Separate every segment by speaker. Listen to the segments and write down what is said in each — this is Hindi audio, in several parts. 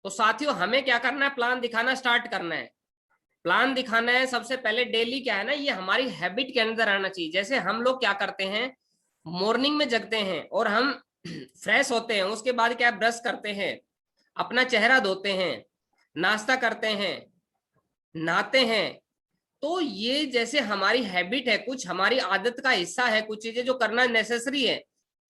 Speaker 1: तो साथियों हमें क्या करना है, प्लान दिखाना स्टार्ट करना है। प्लान दिखाना है सबसे पहले डेली, क्या है ना, ये हमारी हैबिट के अंदर आना चाहिए। जैसे हम लोग क्या करते हैं, मॉर्निंग में जगते हैं और हम फ्रेश होते हैं, उसके बाद क्या ब्रश करते हैं, अपना चेहरा धोते हैं, नाश्ता करते हैं, नहाते हैं। तो ये जैसे हमारी हैबिट है, कुछ हमारी आदत का हिस्सा है, कुछ चीजें जो करना नेसेसरी है,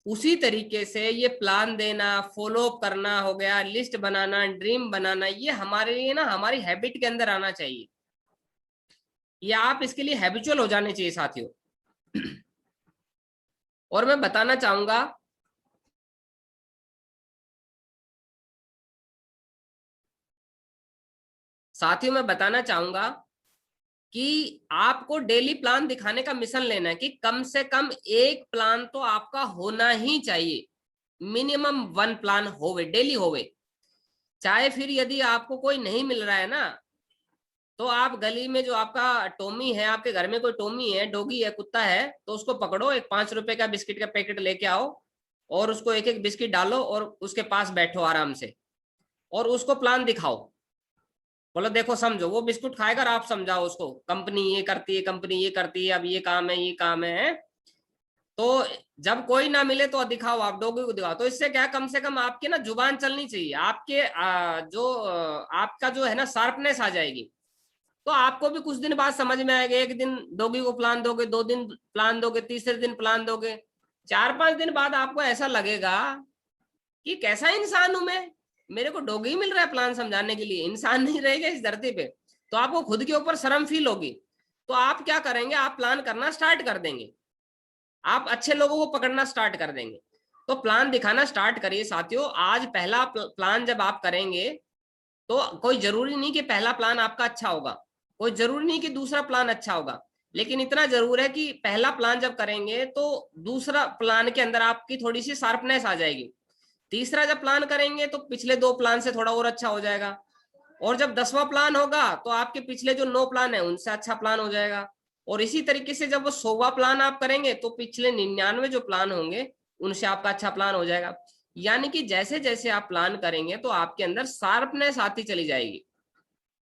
Speaker 1: उसी तरीके से ये प्लान देना, फॉलो अप करना हो गया, लिस्ट बनाना, ड्रीम बनाना, ये हमारे लिए ना हमारी हैबिट के अंदर आना चाहिए। ये आप इसके लिए हैबिचुअल हो जाने चाहिए साथियों। और मैं बताना चाहूंगा साथियों, मैं बताना चाहूंगा कि आपको डेली प्लान दिखाने का मिशन लेना है कि कम से कम एक प्लान तो आपका होना ही चाहिए। मिनिमम वन प्लान होवे, डेली होवे। चाहे फिर यदि आपको कोई नहीं मिल रहा है ना, तो आप गली में जो आपका टोमी है, आपके घर में कोई टोमी है, डॉगी है, कुत्ता है, तो उसको पकड़ो, एक 5 रुपए का बिस्किट का पैकेट लेके आओ और उसको एक एक बिस्किट डालो और उसके पास बैठो आराम से और उसको प्लान दिखाओ। बोलो देखो समझो, वो बिस्कुट खाएगा और आप समझाओ उसको, कंपनी ये करती है, कंपनी ये करती है, अब ये काम है, ये काम है। तो जब कोई ना मिले तो दिखाओ, आप डॉगी को दिखाओ। तो इससे क्या, कम से कम आपकी ना जुबान चलनी चाहिए, आपके आपका जो है ना शार्पनेस आ जाएगी। तो आपको भी कुछ दिन बाद समझ में आएगा। एक दिन डॉगी को प्लान दोगे, 2 दिन प्लान दोगे, तीसरे दिन प्लान दोगे, 4-5 दिन बाद आपको ऐसा लगेगा कि कैसा इंसान हूं मैं, मेरे को डॉगी मिल रहा है प्लान समझाने के लिए, इंसान नहीं रहेगा इस धरती पे। तो आपको खुद के ऊपर शर्म फील होगी। तो आप क्या करेंगे, आप प्लान करना स्टार्ट कर देंगे, आप अच्छे लोगों को पकड़ना स्टार्ट कर देंगे। तो प्लान दिखाना स्टार्ट करिए साथियों। आज पहला प्लान जब आप करेंगे, तो कोई जरूरी नहीं कि पहला प्लान आपका अच्छा होगा, कोई जरूरी नहीं कि दूसरा प्लान अच्छा होगा, लेकिन इतना जरूर है कि पहला प्लान जब करेंगे तो दूसरा प्लान के अंदर आपकी थोड़ी सी शार्पनेस आ जाएगी। तीसरा जब प्लान करेंगे तो पिछले 2 प्लान से थोड़ा और अच्छा हो जाएगा। और जब 10वां प्लान होगा तो आपके पिछले जो 9 प्लान है उनसे अच्छा प्लान हो जाएगा। और इसी तरीके से जब वो 100वां प्लान आप करेंगे तो पिछले 99 जो प्लान होंगे उनसे आपका अच्छा प्लान हो जाएगा। यानी कि जैसे जैसे आप प्लान करेंगे तो आपके अंदर शार्पनेस आती चली जाएगी।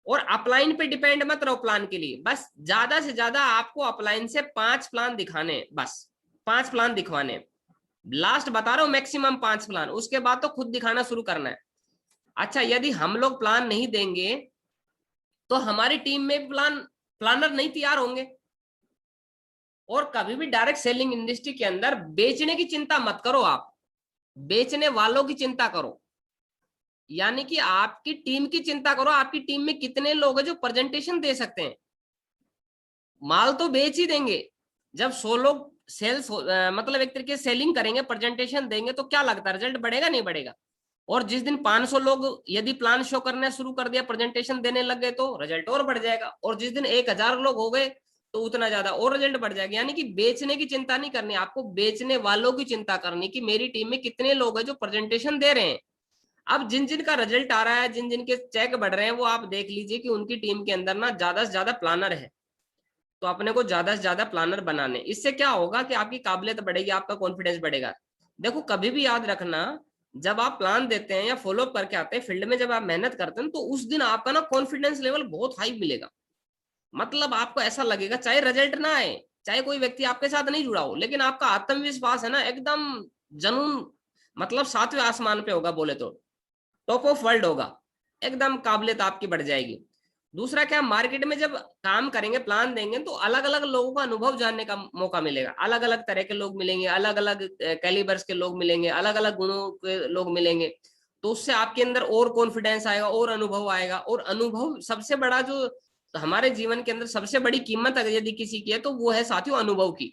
Speaker 1: और अपलाइन पे डिपेंड मत रहो प्लान के लिए, बस ज्यादा से ज्यादा आपको अपलाइन से 5 प्लान दिखाने, बस 5 प्लान दिखवाने। लास्ट बता रहा हूं, मैक्सिमम 5 प्लान, उसके बाद तो खुद दिखाना शुरू करना है। अच्छा, यदि हम लोग प्लान नहीं देंगे तो हमारी टीम में प्लानर नहीं तैयार होंगे। और कभी भी डायरेक्ट सेलिंग इंडस्ट्री के अंदर बेचने की चिंता मत करो, आप बेचने वालों की चिंता करो। यानी कि आपकी टीम की चिंता करो, आपकी टीम में कितने लोग हैं जो प्रेजेंटेशन दे सकते हैं। माल तो बेच ही देंगे। जब 100 लोग सेल्स मतलब एक तरीके से सेलिंग करेंगे, प्रेजेंटेशन देंगे, तो क्या लगता है रिजल्ट बढ़ेगा नहीं बढ़ेगा? और जिस दिन 500 लोग यदि प्लान शो करना शुरू कर दिया, प्रेजेंटेशन देने लग गए, तो रिजल्ट और बढ़ जाएगा। और जिस दिन 1000 लोग हो गए तो उतना ज्यादा और रिजल्ट बढ़ जाएगा। यानी कि बेचने की चिंता नहीं करनी, आपको बेचने वालों की चिंता करनी कि मेरी टीम में कितने लोग हैं जो प्रेजेंटेशन दे रहे हैं। अब जिन जिन का रिजल्ट आ रहा है, जिन जिन के चेक बढ़ रहे हैं, वो आप देख लीजिए कि उनकी टीम के अंदर ना ज्यादा से ज्यादा प्लानर है। तो अपने को ज्यादा से ज्यादा प्लानर बनाने, इससे क्या होगा कि आपकी काबिलियत बढ़ेगी, आपका कॉन्फिडेंस बढ़ेगा। देखो कभी भी याद रखना, जब आप प्लान देते हैं या फॉलो अप करके आते हैं फील्ड में, जब आप मेहनत करते हैं, तो उस दिन आपका ना कॉन्फिडेंस लेवल बहुत हाई मिलेगा। मतलब आपको ऐसा लगेगा, चाहे रिजल्ट ना आए, चाहे कोई व्यक्ति आपके साथ नहीं जुड़ा हो, लेकिन आपका आत्मविश्वास है ना एकदम जनून, मतलब 7वें आसमान पे होगा, बोले तो टॉप ऑफ वर्ल्ड होगा। एकदम काबिलियत आपकी बढ़ जाएगी। दूसरा क्या, मार्केट में जब काम करेंगे, प्लान देंगे, तो अलग अलग लोगों का अनुभव जानने का मौका मिलेगा। अलग अलग तरह के लोग मिलेंगे, अलग अलग कैलिबर्स के लोग मिलेंगे, अलग अलग गुणों के लोग मिलेंगे। तो उससे आपके अंदर और कॉन्फिडेंस आएगा और अनुभव आएगा। और अनुभव सबसे बड़ा जो हमारे जीवन के अंदर सबसे बड़ी कीमत अगर यदि किसी की है तो वो है साथियों अनुभव की।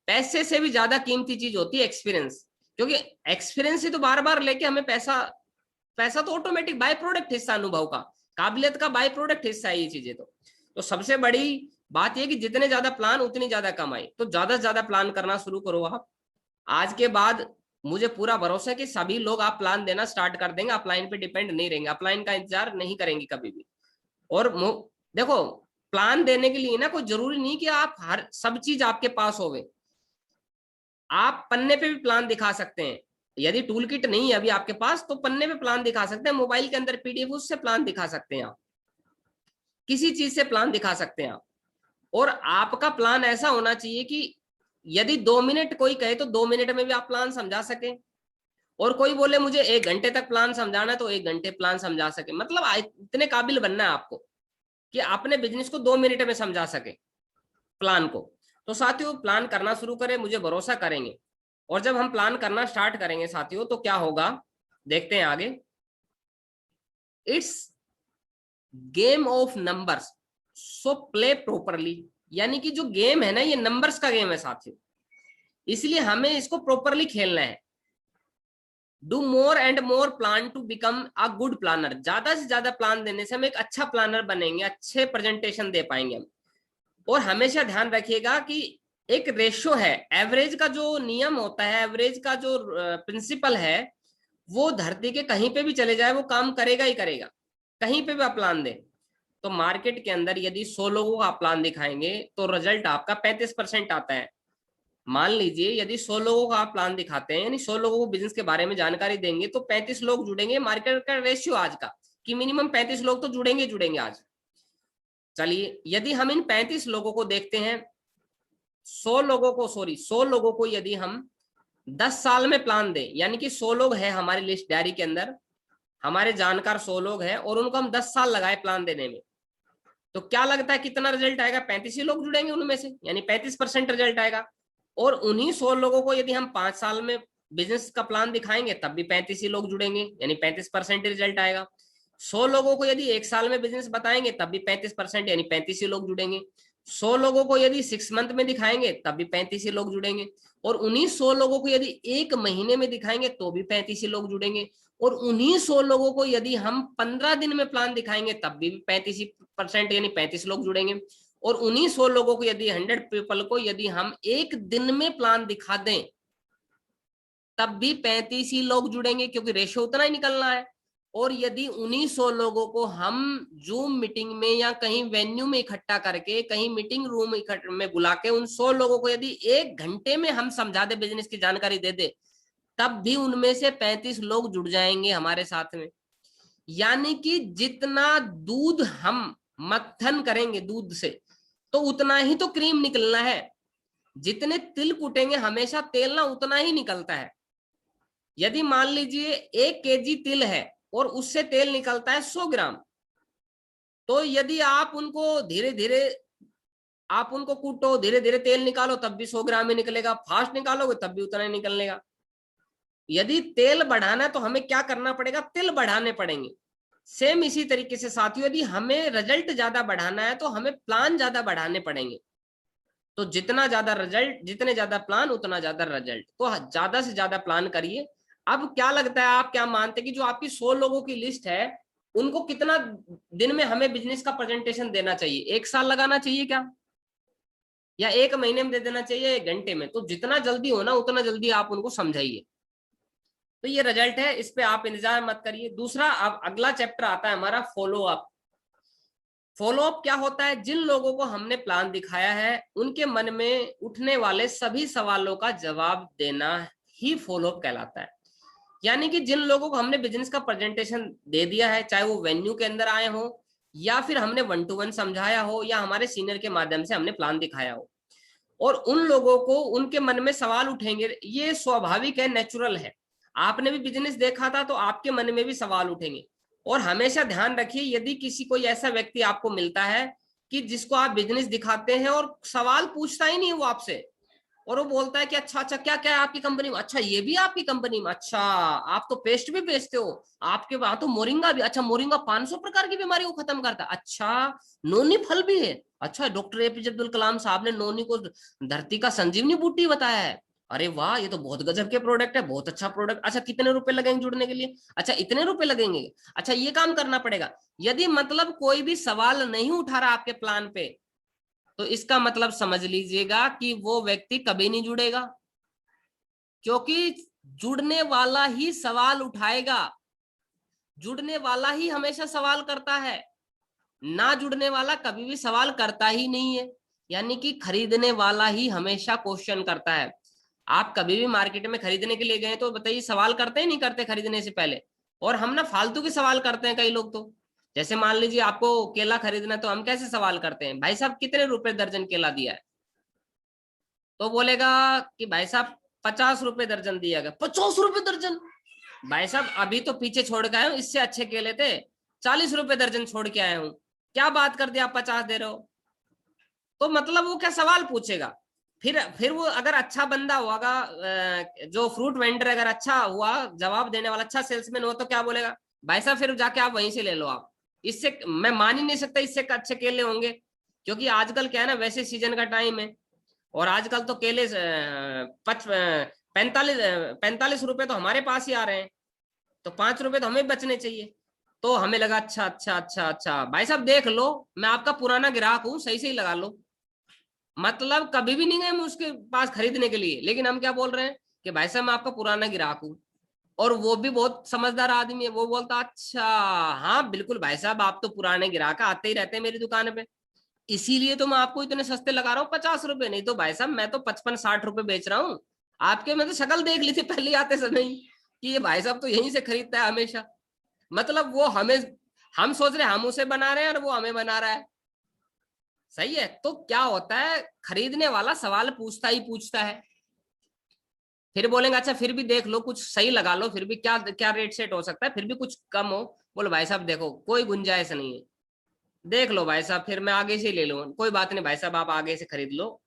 Speaker 1: पैसे से भी ज्यादा कीमती चीज होती है एक्सपीरियंस। क्योंकि एक्सपीरियंस ही तो बार बार लेके हमें पैसा, पैसा तो ऑटोमेटिक बाय प्रोडक्ट हिस्सा अनुभव का, काबिलियत का बाय प्रोडक्ट हिस्सा है ये चीजें। तो सबसे बड़ी बात ये कि जितने ज्यादा प्लान उतनी ज्यादा कमाई। तो ज्यादा से ज्यादा प्लान करना शुरू करो आप। आज के बाद मुझे पूरा भरोसा है कि सभी लोग आप प्लान देना स्टार्ट कर देंगे, अपलाइन पे डिपेंड नहीं रहेंगे, अपलाइन का इंतजार नहीं करेंगे कभी भी। और देखो, प्लान देने के लिए ना कोई जरूरी नहीं कि आप हर सब चीज आपके पास होवे। आप पन्ने पे भी प्लान दिखा सकते हैं। यदि टूल किट नहीं है अभी आपके पास तो पन्ने पे प्लान दिखा सकते हैं, मोबाइल के अंदर पीडीएफ उससे प्लान दिखा सकते हैं आप, किसी चीज से प्लान दिखा सकते हैं आप। और आपका प्लान ऐसा होना चाहिए कि यदि 2 मिनट कोई कहे तो 2 मिनट में भी आप प्लान समझा सके, और कोई बोले मुझे 1 घंटे तक प्लान समझाना है तो 1 घंटे प्लान समझा सके। मतलब इतने काबिल बनना है आपको कि अपने बिजनेस को 2 मिनट में समझा सके प्लान को। तो साथियों प्लान करना शुरू करें, मुझे भरोसा करेंगे। और जब हम प्लान करना स्टार्ट करेंगे साथियों तो क्या होगा देखते हैं आगे। It's game of numbers, so play properly. यानी कि जो गेम है ना ये नंबर्स का गेम है साथियों, इसलिए हमें इसको प्रॉपरली खेलना है। Do more and more plan to become a good planner. ज्यादा से ज्यादा प्लान देने से हम एक अच्छा प्लानर बनेंगे, अच्छे प्रेजेंटेशन दे पाएंगे हम। और हमेशा ध्यान रखिएगा कि एक रेशो है, एवरेज का जो नियम होता है, एवरेज का जो प्रिंसिपल है, वो धरती के कहीं पे भी चले जाए वो काम करेगा ही करेगा, कहीं पे भी आप प्लान दें। तो मार्केट के अंदर यदि 100 लोगों का आप प्लान दिखाएंगे तो रिजल्ट आपका 35% आता है। मान लीजिए यदि 100 लोगों का आप प्लान दिखाते हैं, यानी 100 लोगों को बिजनेस के बारे में जानकारी देंगे तो 35 लोग जुड़ेंगे। मार्केट का रेशियो आज का कि मिनिमम 35 लोग तो जुड़ेंगे जुड़ेंगे आज। चलिए यदि हम इन 35 लोगों को देखते हैं, 100 लोगों को यदि हम 10 साल में प्लान दें, यानी कि 100 लोग हैं हमारी लिस्ट डायरी के अंदर, हमारे जानकार 100 लोग हैं और उनको हम 10 साल लगाए प्लान देने में, तो क्या लगता है कितना रिजल्ट आएगा? 35 ही लोग जुड़ेंगे उनमें से, यानी 35% रिजल्ट आएगा। और उन्हीं 100 लोगों को यदि हम 5 साल में बिजनेस का प्लान दिखाएंगे तब भी 35 ही लोग जुड़ेंगे, यानी 35% रिजल्ट आएगा। 100 लोगों को यदि 1 साल में बिजनेस बताएंगे तब भी 35%, यानी 35 ही लोग जुड़ेंगे। 100 लोगों को यदि 6 मंथ में दिखाएंगे तब भी 35 ही लोग जुड़ेंगे। और उन्हीं 100 लोगों को यदि 1 महीने में दिखाएंगे तो भी 35 ही लोग जुड़ेंगे। और उन्हीं 100 लोगों को यदि हम 15 दिन में प्लान दिखाएंगे तब भी 35%, यानी 35 लोग जुड़ेंगे। और उन्हीं 100 लोगों को यदि 100 पीपल को यदि हम 1 दिन में प्लान दिखा दें तब भी 35 ही लोग जुड़ेंगे, क्योंकि रेशियो उतना ही निकलना है। और यदि उन्हीं 100 लोगों को हम जूम मीटिंग में या कहीं वेन्यू में इकट्ठा करके, कहीं मीटिंग रूम में बुला के उन 100 लोगों को यदि 1 घंटे में हम समझा दे, बिजनेस की जानकारी दे दे, तब भी उनमें से 35 लोग जुड़ जाएंगे हमारे साथ में। यानी कि जितना दूध हम मक्खन करेंगे दूध से तो उतना ही तो क्रीम निकलना है, जितने तिल कुटेंगे हमेशा तेल ना उतना ही निकलता है। यदि मान लीजिए 1 kg तिल है और उससे तेल निकलता है 100 ग्राम, तो यदि आप उनको धीरे धीरे आप उनको कूटो, धीरे धीरे तेल निकालो तब भी 100 ग्राम ही निकलेगा, फास्ट निकालोगे तब भी उतना ही निकलेगा। यदि तेल बढ़ाना है तो हमें क्या करना पड़ेगा? तिल बढ़ाने पड़ेंगे। सेम इसी तरीके से साथियों यदि हमें रिजल्ट ज्यादा बढ़ाना है तो हमें प्लान ज्यादा बढ़ाने पड़ेंगे। तो जितना ज्यादा रिजल्ट, जितने ज्यादा प्लान उतना ज्यादा रिजल्ट, तो ज्यादा से ज्यादा प्लान करिए। अब क्या लगता है, आप क्या मानते हैं कि जो आपकी 100 लोगों की लिस्ट है उनको कितना दिन में हमें बिजनेस का प्रेजेंटेशन देना चाहिए? 1 साल लगाना चाहिए क्या, या 1 महीने में दे देना चाहिए, 1 घंटे में? तो जितना जल्दी हो ना उतना जल्दी आप उनको समझाइए। तो ये रिजल्ट है, इस पे आप इंतजार मत करिए। दूसरा, अब अगला चैप्टर आता है हमारा फॉलो अप। फॉलो अप क्या होता है? जिन लोगों को हमने प्लान दिखाया है उनके मन में उठने वाले सभी सवालों का जवाब देना ही फॉलो अप कहलाता है। यानी कि जिन लोगों को हमने बिजनेस का प्रेजेंटेशन दे दिया है, चाहे वो वेन्यू के अंदर आए हो या फिर हमने 1-to-1 समझाया हो या हमारे सीनियर के माध्यम से हमने प्लान दिखाया हो, और उन लोगों को उनके मन में सवाल उठेंगे, ये स्वाभाविक है, नेचुरल है। आपने भी बिजनेस देखा था तो आपके मन में भी सवाल उठेंगे। और हमेशा ध्यान रखिए यदि किसी कोई ऐसा व्यक्ति आपको मिलता है कि जिसको आप बिजनेस दिखाते हैं और सवाल पूछता ही नहीं वो आपसे, और वो बोलता है कि अच्छा अच्छा क्या क्या है आपकी कंपनी में, अच्छा ये भी आपकी कंपनी में, अच्छा आप तो पेस्ट भी बेचते हो, आपके वहां तो मोरिंगा भी, अच्छा मोरिंगा 500 प्रकार की बीमारी को खत्म करता है, अच्छा नोनी फल भी है, अच्छा डॉक्टर एपीजे अब्दुल कलाम साहब ने नोनी को धरती का संजीवनी बूटी बताया है, अरे वाह ये तो बहुत गजब के प्रोडक्ट है, बहुत अच्छा प्रोडक्ट, अच्छा कितने रुपए लगेंगे जुड़ने के लिए, अच्छा इतने रुपए लगेंगे, अच्छा ये काम करना पड़ेगा। यदि मतलब कोई भी सवाल नहीं उठा रहा आपके प्लान पे तो इसका मतलब समझ लीजिएगा कि वो व्यक्ति कभी नहीं जुड़ेगा, क्योंकि जुड़ने वाला ही सवाल उठाएगा, जुड़ने वाला ही हमेशा सवाल करता है, ना जुड़ने वाला कभी भी सवाल करता ही नहीं है। यानी कि खरीदने वाला ही हमेशा क्वेश्चन करता है। आप कभी भी मार्केट में खरीदने के लिए गए तो बताइए, सवाल करते हैं नहीं करते खरीदने से पहले? और हम ना फालतू के सवाल करते हैं कई लोग तो। जैसे मान लीजिए आपको केला खरीदना है, तो हम कैसे सवाल करते हैं, भाई साहब कितने रुपए दर्जन केला दिया है? तो बोलेगा कि भाई साहब 50 रुपए दर्जन दिया गया। 50 रुपए दर्जन? भाई साहब अभी तो पीछे छोड़ के आए हूँ, इससे अच्छे केले थे, 40 रुपए दर्जन छोड़ के आए हूँ, क्या बात कर दिया आप 50 दे रहे हो? तो मतलब वो क्या सवाल पूछेगा? फिर वो अगर अच्छा बंदा होगा, जो फ्रूट वेंडर अगर अच्छा हुआ, जवाब देने वाला अच्छा सेल्समैन हुआ, तो क्या बोलेगा, भाई साहब फिर जाके आप वहीं से ले लो आप, इससे मैं मान ही नहीं सकता इससे अच्छे केले होंगे। क्योंकि आजकल क्या है ना, वैसे सीजन का टाइम है, और आजकल तो केले 45 रुपए तो हमारे पास ही आ रहे हैं, तो 5 रुपए तो हमें बचने चाहिए। तो हमें लगा अच्छा अच्छा अच्छा अच्छा, भाई साहब देख लो, मैं आपका पुराना ग्राहक हूँ, सही सही लगा लो। मतलब कभी भी नहीं गए हम उसके पास खरीदने के लिए, लेकिन हम क्या बोल रहे हैं कि भाई साहब मैं आपका पुराना ग्राहक हूँ। और वो भी बहुत समझदार आदमी है, वो बोलता अच्छा, हाँ बिल्कुल भाई साहब, आप तो पुराने ग्राहक आते ही रहते हैं मेरी दुकान पे, इसीलिए तो मैं आपको इतने सस्ते लगा रहा हूँ 50 रुपए, नहीं तो भाई साहब मैं तो 55-60 रुपए बेच रहा हूँ। आपके मैं तो शक्ल देख ली थी पहले आते समय ही, कि ये भाई साहब तो यहीं से खरीदता है हमेशा। मतलब वो हमें, हम सोच रहे हैं हम उसे बना रहे हैं और वो हमें बना रहा है। सही है, तो क्या होता है, खरीदने वाला सवाल पूछता ही पूछता है। फिर बोलेंगे अच्छा फिर भी देख लो, कुछ सही लगा लो, फिर भी क्या क्या रेट सेट हो सकता है, फिर भी कुछ कम हो। बोलो भाई साहब देखो कोई गुंजाइश नहीं है, देख लो भाई साहब, फिर मैं आगे से ही ले लूँ, कोई बात नहीं भाई साहब, आप आगे से खरीद लो,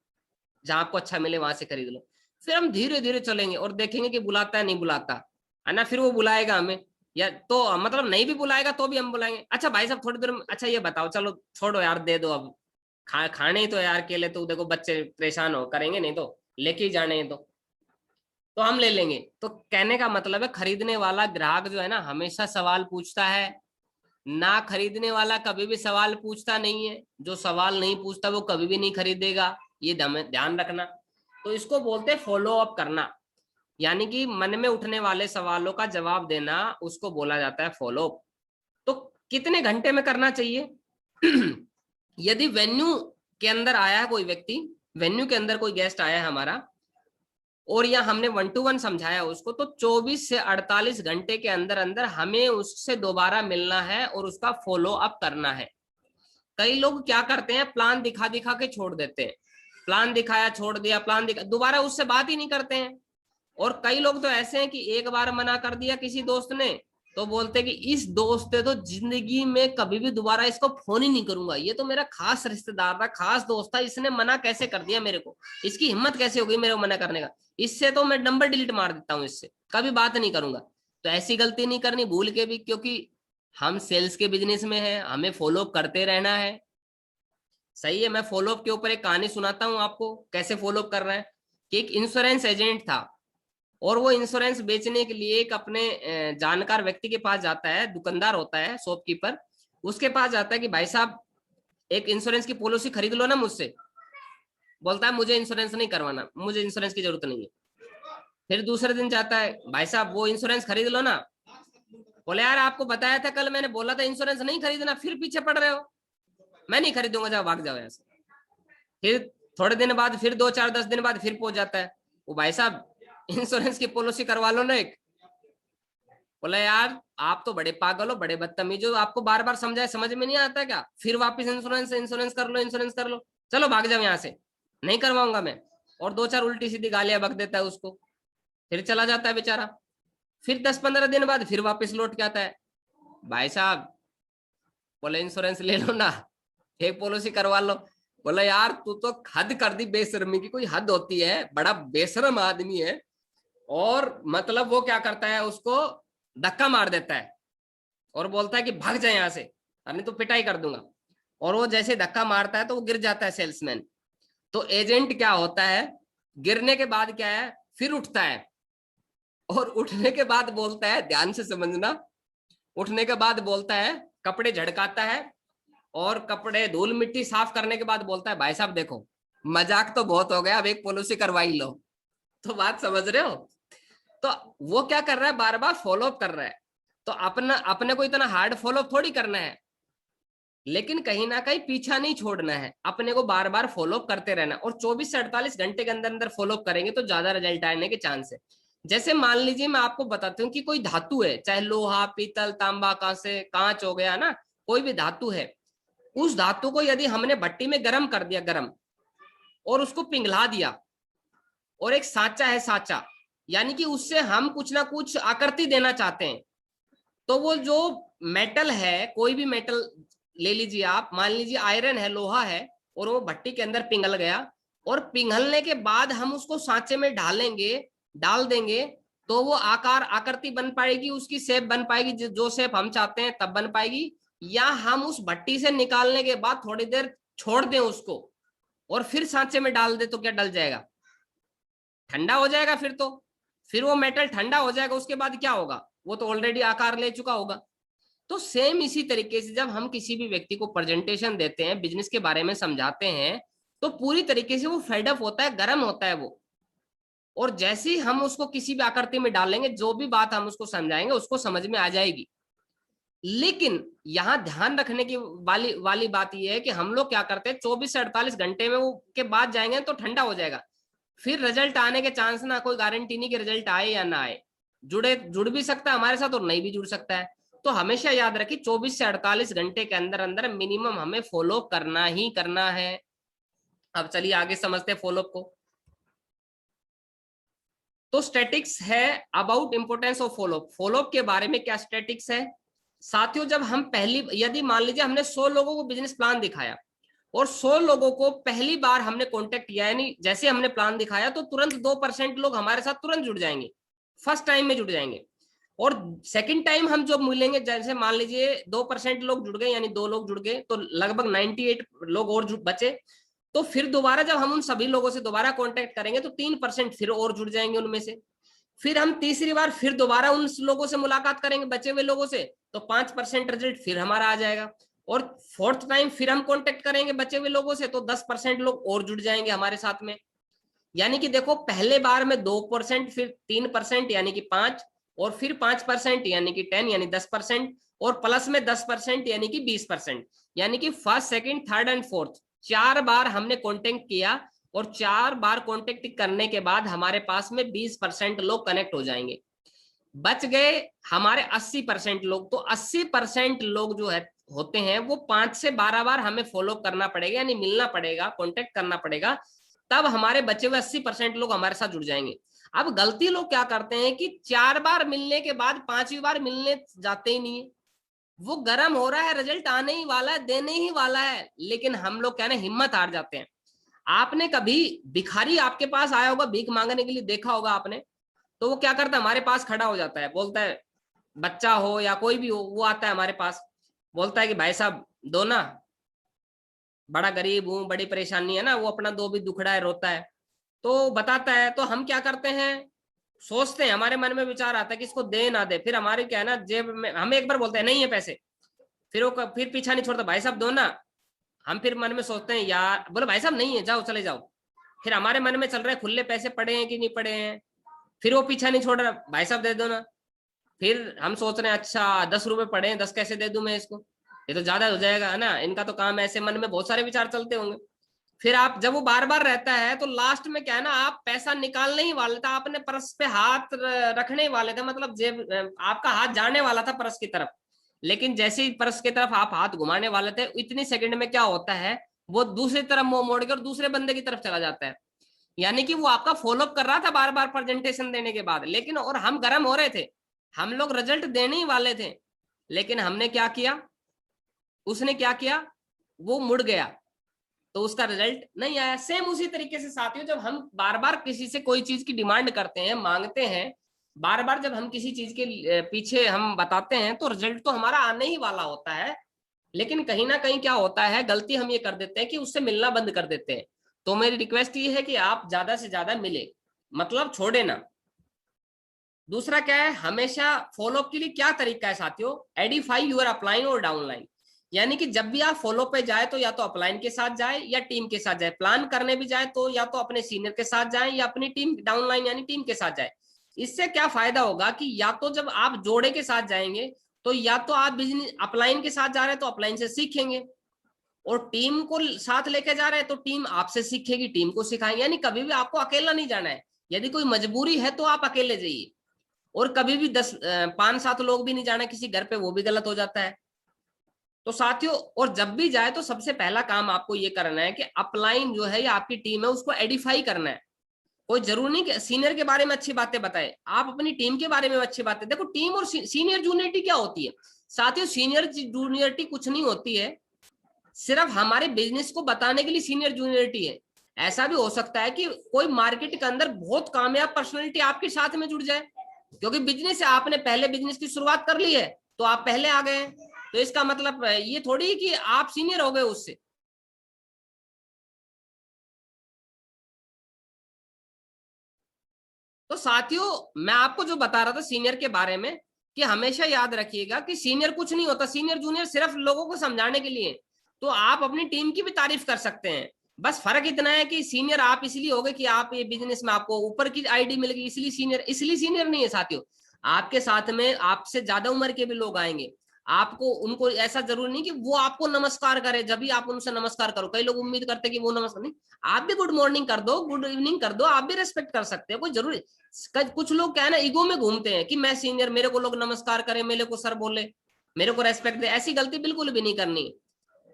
Speaker 1: जहां आपको अच्छा मिले वहां से खरीद लो। फिर हम धीरे धीरे चलेंगे और देखेंगे कि बुलाता है नहीं बुलाता, है ना। फिर वो बुलाएगा हमें, या तो मतलब नहीं भी बुलाएगा तो भी हम बुलाएंगे, अच्छा भाई साहब थोड़ी देर में, अच्छा ये बताओ, चलो छोड़ो यार दे दो अब, खाने ही तो यार केले, तो देखो बच्चे परेशान हो करेंगे, नहीं तो लेके ही जाने हैं तो हम ले लेंगे। तो कहने का मतलब है, खरीदने वाला ग्राहक जो है ना, हमेशा सवाल पूछता है, ना खरीदने वाला कभी भी सवाल पूछता नहीं है। जो सवाल नहीं पूछता वो कभी भी नहीं खरीदेगा, ये ध्यान रखना। तो इसको बोलते हैं फॉलो अप करना, यानी कि मन में उठने वाले सवालों का जवाब देना, उसको बोला जाता है फॉलो अप। तो कितने घंटे में करना चाहिए? यदि वेन्यू के अंदर आया है कोई व्यक्ति, वेन्यू के अंदर कोई गेस्ट आया है हमारा, और या हमने 1 to 1 समझाया उसको, तो 24 से 48 घंटे के अंदर अंदर हमें उससे दोबारा मिलना है और उसका फॉलो अप करना है। कई लोग क्या करते हैं, प्लान दिखा दिखा के छोड़ देते हैं, प्लान दिखाया छोड़ दिया, प्लान दिखा, दोबारा उससे बात ही नहीं करते हैं। और कई लोग तो ऐसे हैं कि एक बार मना कर दिया किसी दोस्त ने, तो बोलते कि इस दोस्त ने तो जिंदगी में कभी भी दोबारा इसको फोन ही नहीं करूंगा, ये तो मेरा खास रिश्तेदार था, खास दोस्त था, इसने मना कैसे कर दिया मेरे को, इसकी हिम्मत कैसे हो गई मेरे को मना करने का, इससे तो मैं नंबर डिलीट मार देता हूँ, इससे कभी बात नहीं करूंगा। तो ऐसी गलती नहीं करनी भूल के भी, क्योंकि हम सेल्स के बिजनेस में हैं, हमें फॉलो करते रहना है। सही है, मैं फॉलोअप के ऊपर एक कहानी सुनाता हूँ आपको, कैसे फॉलोअप कर रहा है। कि एक इंश्योरेंस एजेंट था, और वो इंश्योरेंस बेचने के लिए एक अपने जानकार व्यक्ति के पास जाता है, दुकानदार होता है शॉपकीपर, उसके पास जाता है कि भाई साहब एक इंश्योरेंस की पॉलिसी खरीद लो ना मुझसे। बोलता है मुझे इंश्योरेंस नहीं करवाना, मुझे इंश्योरेंस की जरूरत नहीं है। फिर दूसरे दिन जाता है, भाई साहब वो इंश्योरेंस खरीद लो ना। बोले यार आपको बताया था कल, मैंने बोला था इंश्योरेंस नहीं खरीदना, फिर पीछे पड़ रहे हो, मैं नहीं खरीदूंगा, जाओ भाग जाओ यहाँ से। फिर थोड़े दिन बाद, फिर 2 4 10 दिन बाद फिर पहुंच जाता है, वो भाई साहब इंश्योरेंस की पॉलिसी करवा लो ना एक। बोला यार आप तो बड़े पागल हो, बड़े बदतमीज हो, आपको बार बार समझाए समझ में नहीं आता क्या, फिर वापस इंश्योरेंस इंश्योरेंस कर लो, इंश्योरेंस कर लो, चलो भाग जाओ यहाँ से, नहीं करवाऊंगा मैं। और 2 4 उल्टी सीधी गालियां बक देता है उसको, फिर चला जाता है बेचारा। फिर 10 15 दिन बाद फिर वापस लौट के आता है, भाई साहब बोले इंश्योरेंस ले लो ना, एक पॉलिसी करवा लो। बोला यार तू तो हद कर दी, बेशर्मी की कोई हद होती है, बड़ा बेशरम आदमी है। और मतलब वो क्या करता है, उसको धक्का मार देता है और बोलता है कि भाग जाए यहाँ से, नहीं तो पिटाई कर दूंगा। और वो जैसे धक्का मारता है तो वो गिर जाता है सेल्समैन। तो एजेंट क्या होता है, गिरने के बाद क्या है, फिर उठता है, और उठने के बाद बोलता है, ध्यान से समझना, उठने के बाद बोलता है, कपड़े झड़काता है, और कपड़े धूल मिट्टी साफ करने के बाद बोलता है भाई साहब देखो मजाक तो बहुत हो गया, अब एक पॉलिसी करवाई लो। तो बात समझ रहे हो? तो वो क्या कर रहा है, बार बार फॉलो अप कर रहा है। तो अपना अपने को इतना हार्ड फॉलो अप थोड़ी करना है, लेकिन कहीं ना कहीं पीछा नहीं छोड़ना है, अपने को बार बार फॉलो करते रहना, और 24 से 48 घंटे के अंदर अंदर फॉलो करेंगे तो ज्यादा रिजल्ट आने के चांस है। जैसे मान लीजिए मैं आपको बताता हूँ कि कोई धातु है, चाहे लोहा, पीतल, तांबा, कांसे, कांच हो गया ना, कोई भी धातु है, उस धातु को यदि हमने भट्टी में गर्म कर दिया, गर्म, और उसको पिघला दिया, और एक साँचा है, साँचा, यानी कि उससे हम कुछ ना कुछ आकृति देना चाहते हैं, तो वो जो मेटल है, कोई भी मेटल ले लीजिए आप, मान लीजिए आयरन है, लोहा है, और वो भट्टी के अंदर पिघल गया, और पिघलने के बाद हम उसको सांचे में ढालेंगे, डाल देंगे, तो वो आकार, आकृति बन पाएगी, उसकी शेप बन पाएगी, जो शेप हम चाहते हैं तब बन पाएगी। या हम उस भट्टी से निकालने के बाद थोड़ी देर छोड़ दें उसको, और फिर सांचे में डाल दे, तो क्या डल जाएगा? ठंडा हो जाएगा। फिर वो मेटल ठंडा हो जाएगा, उसके बाद क्या होगा? वो तो ऑलरेडी आकार ले चुका होगा। तो सेम इसी तरीके से जब हम किसी भी व्यक्ति को प्रेजेंटेशन देते हैं, बिजनेस के बारे में समझाते हैं, तो पूरी तरीके से वो फेडअप होता है, गर्म होता है वो, और जैसे ही हम उसको किसी भी आकृति में डालेंगे, जो भी बात हम उसको समझाएंगे उसको समझ में आ जाएगी। लेकिन यहाँ ध्यान रखने की वाली वाली बात यह है कि हम लोग क्या करते हैं, 24 से 48 घंटे में वो के बाद जाएंगे तो ठंडा हो जाएगा, फिर रिजल्ट आने के चांस ना, कोई गारंटी नहीं कि रिजल्ट आए या ना आए, जुड़ भी सकता है हमारे साथ और नहीं भी जुड़ सकता है। तो हमेशा याद रखिए 24 से 48 घंटे के अंदर अंदर मिनिमम हमें फॉलो करना ही करना है। अब चलिए आगे समझते हैं फॉलोअप को। तो स्टैटिक्स है about importance of follow up. Follow up के बारे में क्या स्टैटिक्स है साथियों? जब हम पहली, यदि मान लीजिए हमने 100 लोगों को बिजनेस प्लान दिखाया, और 100 लोगों को पहली बार हमने कांटेक्ट किया, यानी जैसे हमने प्लान दिखाया तो तुरंत 2% लोग हमारे साथ तुरंत जुड़ जाएंगे, फर्स्ट टाइम में जुड़ जाएंगे। और सेकंड टाइम हम जब मिलेंगे, जैसे मान लीजिए 2% लोग जुड़ गए, यानी 2 लोग जुड़ गए, तो लगभग 98 लोग और बचे। तो फिर दोबारा जब हम उन सभी लोगों से दोबारा कांटेक्ट करेंगे तो 3% फिर और जुड़ जाएंगे उनमें से। फिर हम तीसरी बार फिर दोबारा उन लोगों से मुलाकात करेंगे, बचे हुए लोगों से, तो 5% रिजल्ट फिर हमारा आ जाएगा। और फोर्थ टाइम फिर हम कांटेक्ट करेंगे बचे हुए लोगों से, तो 10% लोग और जुड़ जाएंगे हमारे साथ में। यानी कि देखो, पहले बार में 2%, फिर 3% यानी कि 5, और फिर 5% यानी कि 10 यानी 10%, और प्लस में 10% यानी कि 20%। यानी कि first, second, third and fourth 4 बार हमने कांटेक्ट किया, और 4 बार कांटेक्ट करने के बाद हमारे पास में 20% लोग कनेक्ट हो जाएंगे। बच गए हमारे 80% लोग। तो 80% लोग जो है होते हैं, वो 5 से 12 बार हमें फॉलो करना पड़ेगा, यानी मिलना पड़ेगा, कांटेक्ट करना पड़ेगा, तब हमारे बचे हुए 80% लोग हमारे साथ जुड़ जाएंगे। अब गलती लोग क्या करते हैं कि 4 बार मिलने के बाद 5वीं बार मिलने जाते ही नहीं है। वो गर्म हो रहा है, रिजल्ट आने ही वाला है, देने ही वाला है, लेकिन हम लोग क्या ना, हिम्मत हार जाते हैं। आपने कभी भिखारी आपके पास आया होगा भीख मांगने के लिए, देखा होगा आपने, तो वो क्या करता है, हमारे पास खड़ा हो जाता है, बोलता है, बच्चा हो या कोई भी हो, वो आता है हमारे पास, बोलता है कि भाई साहब दो ना, बड़ा गरीब हूं, बड़ी परेशानी है ना, वो अपना दो भी दुखड़ा है, रोता है, तो बताता है। तो हम क्या करते हैं, सोचते हैं, हमारे मन में विचार आता है कि इसको दे ना दे, फिर हमारे क्या है ना, जेब में हम एक बार बोलते हैं नहीं है पैसे, फिर वो फिर पीछा नहीं छोड़ता, भाई साहब दो ना। हम फिर मन में सोचते हैं यार, बोले भाई साहब नहीं है, जाओ चले जाओ। फिर हमारे मन में चल रहा है खुले पैसे पड़े हैं कि नहीं पड़े हैं, फिर वो पीछा नहीं छोड़ रहा, भाई साहब दे दो ना। फिर हम सोच रहे हैं अच्छा 10 रुपए पड़े हैं, 10 कैसे दे दूं मैं इसको, ये तो ज्यादा हो जाएगा है ना, इनका तो काम है, ऐसे मन में बहुत सारे विचार चलते होंगे। फिर आप जब वो बार बार रहता है, तो लास्ट में क्या है ना, आप पैसा निकालने ही वाले थे, आपने पर्स पे हाथ रखने ही वाले थे, मतलब जेब, आपका हाथ जाने वाला था पर्स की तरफ, लेकिन जैसे ही पर्स की तरफ आप हाथ घुमाने वाले थे, इतनी सेकंड में क्या होता है, वो दूसरी तरफ मुंह मोड़ के और दूसरे बंदे की तरफ चला जाता है। यानी कि वो आपका फॉलोअप कर रहा था बार बार प्रेजेंटेशन देने के बाद, लेकिन और हम गर्म हो रहे थे, हम लोग रिजल्ट देने ही वाले थे, लेकिन हमने क्या किया, उसने क्या किया, वो मुड़ गया, तो उसका रिजल्ट नहीं आया। सेम उसी तरीके से साथियों, जब हम बार बार किसी से कोई चीज की डिमांड करते हैं, मांगते हैं, बार बार जब हम किसी चीज के पीछे हम बताते हैं, तो रिजल्ट तो हमारा आने ही वाला होता है, लेकिन कहीं ना कहीं क्या होता है, गलती हम ये कर देते हैं कि उससे मिलना बंद कर देते हैं। तो मेरी रिक्वेस्ट ये है कि आप ज्यादा से ज्यादा मिले, मतलब छोड़े ना। दूसरा क्या है, हमेशा फॉलोअप के लिए क्या तरीका है साथियों, एडिफाई यूर अपलाइन और डाउनलाइन। यानी कि जब भी आप फॉलो पे जाए, तो या तो अपलाइन के साथ जाए या टीम के साथ जाए, प्लान करने भी जाए तो या तो अपने सीनियर के साथ जाए या अपनी टीम डाउनलाइन यानी टीम के साथ जाए। इससे क्या फायदा होगा कि या तो जब आप जोड़े के साथ जाएंगे, तो या तो आप बिजनेस अपलाइन के साथ जा रहे हैं तो अपलाइन से सीखेंगे, और टीम को साथ लेके जा रहे हैं तो टीम आपसे सीखेगी, टीम को सिखाएंगे। यानी कभी भी आपको अकेला नहीं जाना है। यदि कोई मजबूरी है तो आप अकेले जाइए, और कभी भी 5-7 लोग भी नहीं जाना किसी घर पे, वो भी गलत हो जाता है। तो साथियों, और जब भी जाए तो सबसे पहला काम आपको ये करना है कि अपलाइन जो है या आपकी टीम है उसको एडिफाई करना है। कोई जरूरी नहीं कि सीनियर के बारे में अच्छी बातें बताए, आप अपनी टीम के बारे में अच्छी बातें। देखो टीम और सीनियर जूनियरिटी क्या होती है साथियों? सीनियर जूनियरिटी कुछ नहीं होती है, सिर्फ हमारे बिजनेस को बताने के लिए सीनियर जूनियरिटी है। ऐसा भी हो सकता है कि कोई मार्केट के अंदर बहुत कामयाब पर्सनैलिटी आपके साथ में जुड़ जाए, क्योंकि बिजनेस है, आपने पहले बिजनेस की शुरुआत कर ली है तो आप पहले आ गए हैं। तो इसका मतलब ये थोड़ी कि आप सीनियर हो गए उससे। तो साथियों, मैं आपको जो बता रहा था सीनियर के बारे में, कि हमेशा याद रखिएगा कि सीनियर कुछ नहीं होता, सीनियर जूनियर सिर्फ लोगों को समझाने के लिए। तो आप अपनी टीम की भी तारीफ कर सकते हैं, बस फर्क इतना है कि सीनियर आप इसलिए हो गए कि आप ये बिजनेस में आपको ऊपर की आईडी मिल गई, इसलिए सीनियर। इसलिए सीनियर नहीं है साथियों। आपके साथ में आपसे ज्यादा उम्र के भी लोग आएंगे, आपको उनको ऐसा जरूरी नहीं कि वो आपको नमस्कार करे जब भी आप उनसे नमस्कार करो। कई लोग उम्मीद करते हैं कि वो नमस्कार नहीं, आप भी गुड मॉर्निंग कर दो, गुड इवनिंग कर दो, आप भी रेस्पेक्ट कर सकते हो, कोई जरूरी। कुछ लोग क्या है ना, ईगो में घूमते हैं कि मैं सीनियर, मेरे को लोग नमस्कार करें, मेरे को सर बोले, मेरे को रेस्पेक्ट दे। ऐसी गलती बिल्कुल भी नहीं करनी।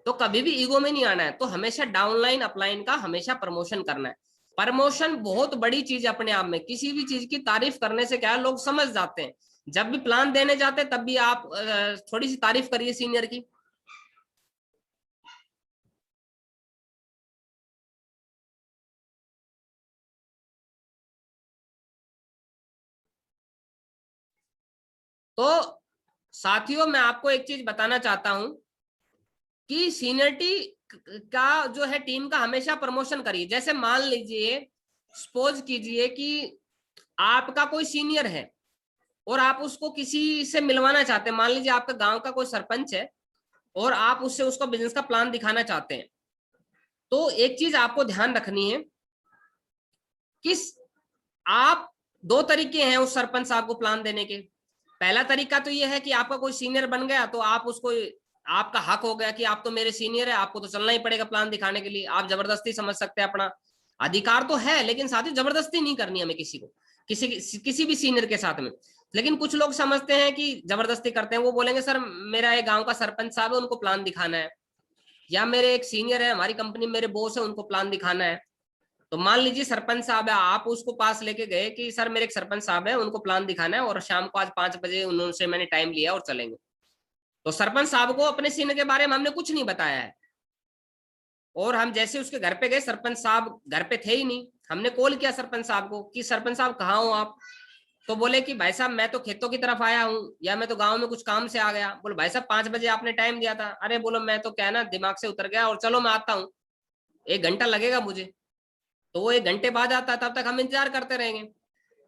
Speaker 1: तो कभी भी ईगो में नहीं आना है। तो हमेशा डाउनलाइन अपलाइन का हमेशा प्रमोशन करना है। प्रमोशन बहुत बड़ी चीज है अपने आप में। किसी भी चीज की तारीफ करने से क्या है, लोग समझ जाते हैं। जब भी प्लान देने जाते हैं तब भी आप थोड़ी सी तारीफ करिए सीनियर की। तो साथियों, मैं आपको एक चीज बताना चाहता हूं कि सीनियरिटी का जो है टीम का हमेशा प्रमोशन करिए। जैसे मान लीजिए, सपोज कीजिए कि आपका कोई सीनियर है और आप उसको किसी से मिलवाना चाहते हैं। मान लीजिए आपका गांव का कोई सरपंच है और आप उससे उसको बिजनेस का प्लान दिखाना चाहते हैं। तो एक चीज आपको ध्यान रखनी है कि आप, दो तरीके हैं उस सरपंच साहब को प्लान देने के। पहला तरीका तो यह है कि आपका कोई सीनियर बन गया तो आप उसको, आपका हक हो गया कि आप तो मेरे सीनियर है, आपको तो चलना ही पड़ेगा प्लान दिखाने के लिए। आप जबरदस्ती समझ सकते हैं, अपना अधिकार तो है, लेकिन साथ ही जबरदस्ती नहीं करनी हमें किसी को, किसी भी सीनियर के साथ में। लेकिन कुछ लोग समझते हैं कि जबरदस्ती करते हैं। वो बोलेंगे सर मेरा एक गांव का सरपंच साहब है, उनको प्लान दिखाना है, या मेरे एक सीनियर है हमारी कंपनी में, मेरे बॉस है, उनको प्लान दिखाना है। तो मान लीजिए सरपंच साहब है, आप उसको पास लेके गए कि सर मेरे एक सरपंच साहब है, उनको प्लान दिखाना है और शाम को आज 5 बजे उनसे मैंने टाइम लिया और चलेंगे। तो सरपंच साहब को अपने सीनियर के बारे में हमने कुछ नहीं बताया है, और हम जैसे उसके घर पे गए, सरपंच साहब घर पे थे ही नहीं। हमने कॉल किया सरपंच साहब को कि सरपंच साहब कहाँ हो आप? तो बोले कि भाई साहब मैं तो खेतों की तरफ आया हूँ, या मैं तो गांव में कुछ काम से आ गया। बोले भाई साहब 5 बजे आपने टाइम दिया था। अरे बोलो मैं तो क्या है ना, दिमाग से उतर गया, और चलो मैं आता हूँ, 1 घंटा लगेगा मुझे। तो वो 1 घंटे बाद आता है, तब तक हम इंतजार करते रहेंगे।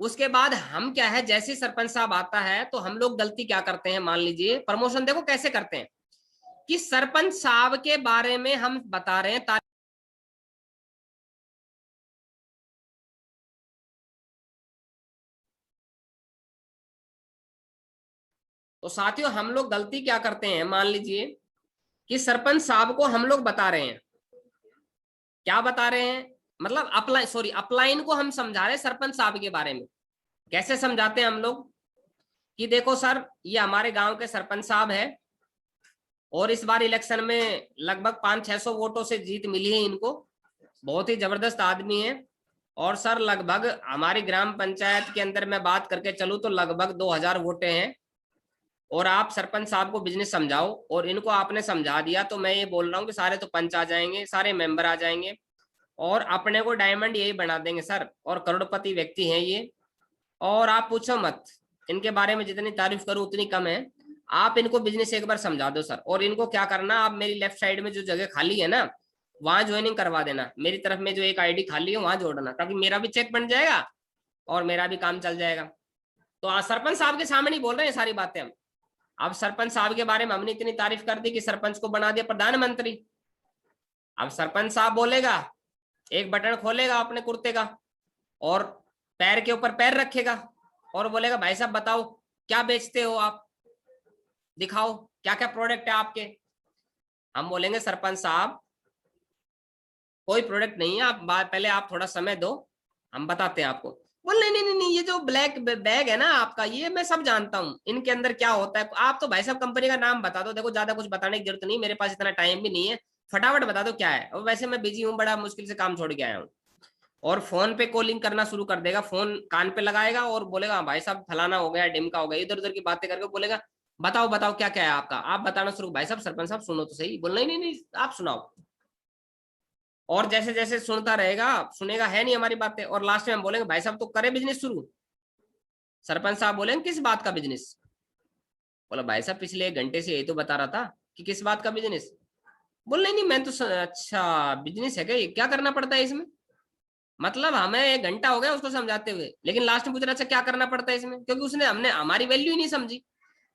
Speaker 1: उसके बाद हम क्या है, जैसे ही सरपंच साहब आता है तो हम लोग गलती क्या करते हैं, मान लीजिए प्रमोशन देखो कैसे करते हैं कि सरपंच साहब के बारे में हम बता रहे हैं। तो साथियों, हम लोग गलती क्या करते हैं, मान लीजिए कि सरपंच साहब को हम लोग बता रहे हैं, क्या बता रहे हैं, मतलब अपलाइन, सॉरी अपलाइन को हम समझा रहे हैं सरपंच साहब के बारे में। कैसे समझाते हैं हम लोग कि देखो सर ये हमारे गांव के सरपंच साहब है, और इस बार इलेक्शन में लगभग 500-600 वोटों से जीत मिली है इनको, बहुत ही जबरदस्त आदमी है। और सर लगभग हमारी ग्राम पंचायत के अंदर मैं बात करके चलूं तो लगभग 2000 वोटे हैं। और आप सरपंच साहब को बिजनेस समझाओ, और इनको आपने समझा दिया तो मैं ये बोल रहा हूँ कि सारे तो पंच आ जाएंगे, सारे मेंबर आ जाएंगे, और अपने को डायमंड यही बना देंगे सर, और करोड़पति व्यक्ति हैं ये। और आप पूछो मत, इनके बारे में जितनी तारीफ करूं उतनी कम है। आप इनको बिजनेस एक बार समझा दो सर, और इनको क्या करना, आप मेरी लेफ्ट साइड में जो जगह खाली है ना, वहां ज्वाइनिंग करवा देना। मेरी तरफ में जो एक आईडी खाली है वहां जोड़ना, ताकि मेरा भी चेक बन जाएगा और मेरा भी काम चल जाएगा। तो आज सरपंच साहब के सामने ही बोल रहे हैं सारी बातें हम। अब सरपंच साहब के बारे में हमने इतनी तारीफ कर दी कि सरपंच को बना दिया प्रधानमंत्री। अब सरपंच साहब बोलेगा, एक बटन खोलेगा अपने कुर्ते का, और पैर के ऊपर पैर रखेगा, और बोलेगा भाई साहब बताओ क्या बेचते हो आप? दिखाओ क्या क्या प्रोडक्ट है आपके। हम बोलेंगे सरपंच साहब कोई प्रोडक्ट नहीं है, आप पहले आप थोड़ा समय दो, हम बताते हैं आपको। बोल नहीं नहीं नहीं नहीं, ये जो ब्लैक बैग है ना आपका, ये मैं सब जानता हूँ इनके अंदर क्या होता है। आप तो भाई साहब कंपनी का नाम बता दो, देखो ज्यादा कुछ बताने की जरूरत नहीं, मेरे पास इतना टाइम भी नहीं है, फटाफट बता दो क्या है। और वैसे मैं बिजी हूँ, बड़ा मुश्किल से काम छोड़ के आया हूँ। और फोन पे कॉलिंग करना शुरू कर देगा, फोन कान पे लगाएगा और बोलेगा हाँ भाई साहब फलाना हो गया, डिमका हो गया, इधर उधर की बातें करके बोलेगा बताओ बताओ क्या क्या है आपका। आप बताना शुरू, भाई साहब सरपंच साहब सुनो तो सही, बोल नहीं नहीं नहीं आप सुनाओ। और जैसे जैसे सुनता रहेगा, सुनेगा है नहीं हमारी बातें, और लास्ट में हम बोलेंगे भाई साहब तो करे बिजनेस शुरू। सरपंच साहब बोलेंगे किस बात का बिजनेस। बोला भाई साहब पिछले 1 घंटे से यही तो बता रहा था कि किस बात का बिजनेस। बोल नहीं नहीं मैं तो अच्छा बिजनेस है क्या, ये क्या करना पड़ता है इसमें। मतलब हमें 1 घंटा हो गया उसको समझाते हुए, लेकिन लास्ट में पूछ रहा अच्छा क्या करना पड़ता है इसमें, क्योंकि उसने हमने हमारी वैल्यू ही नहीं समझी।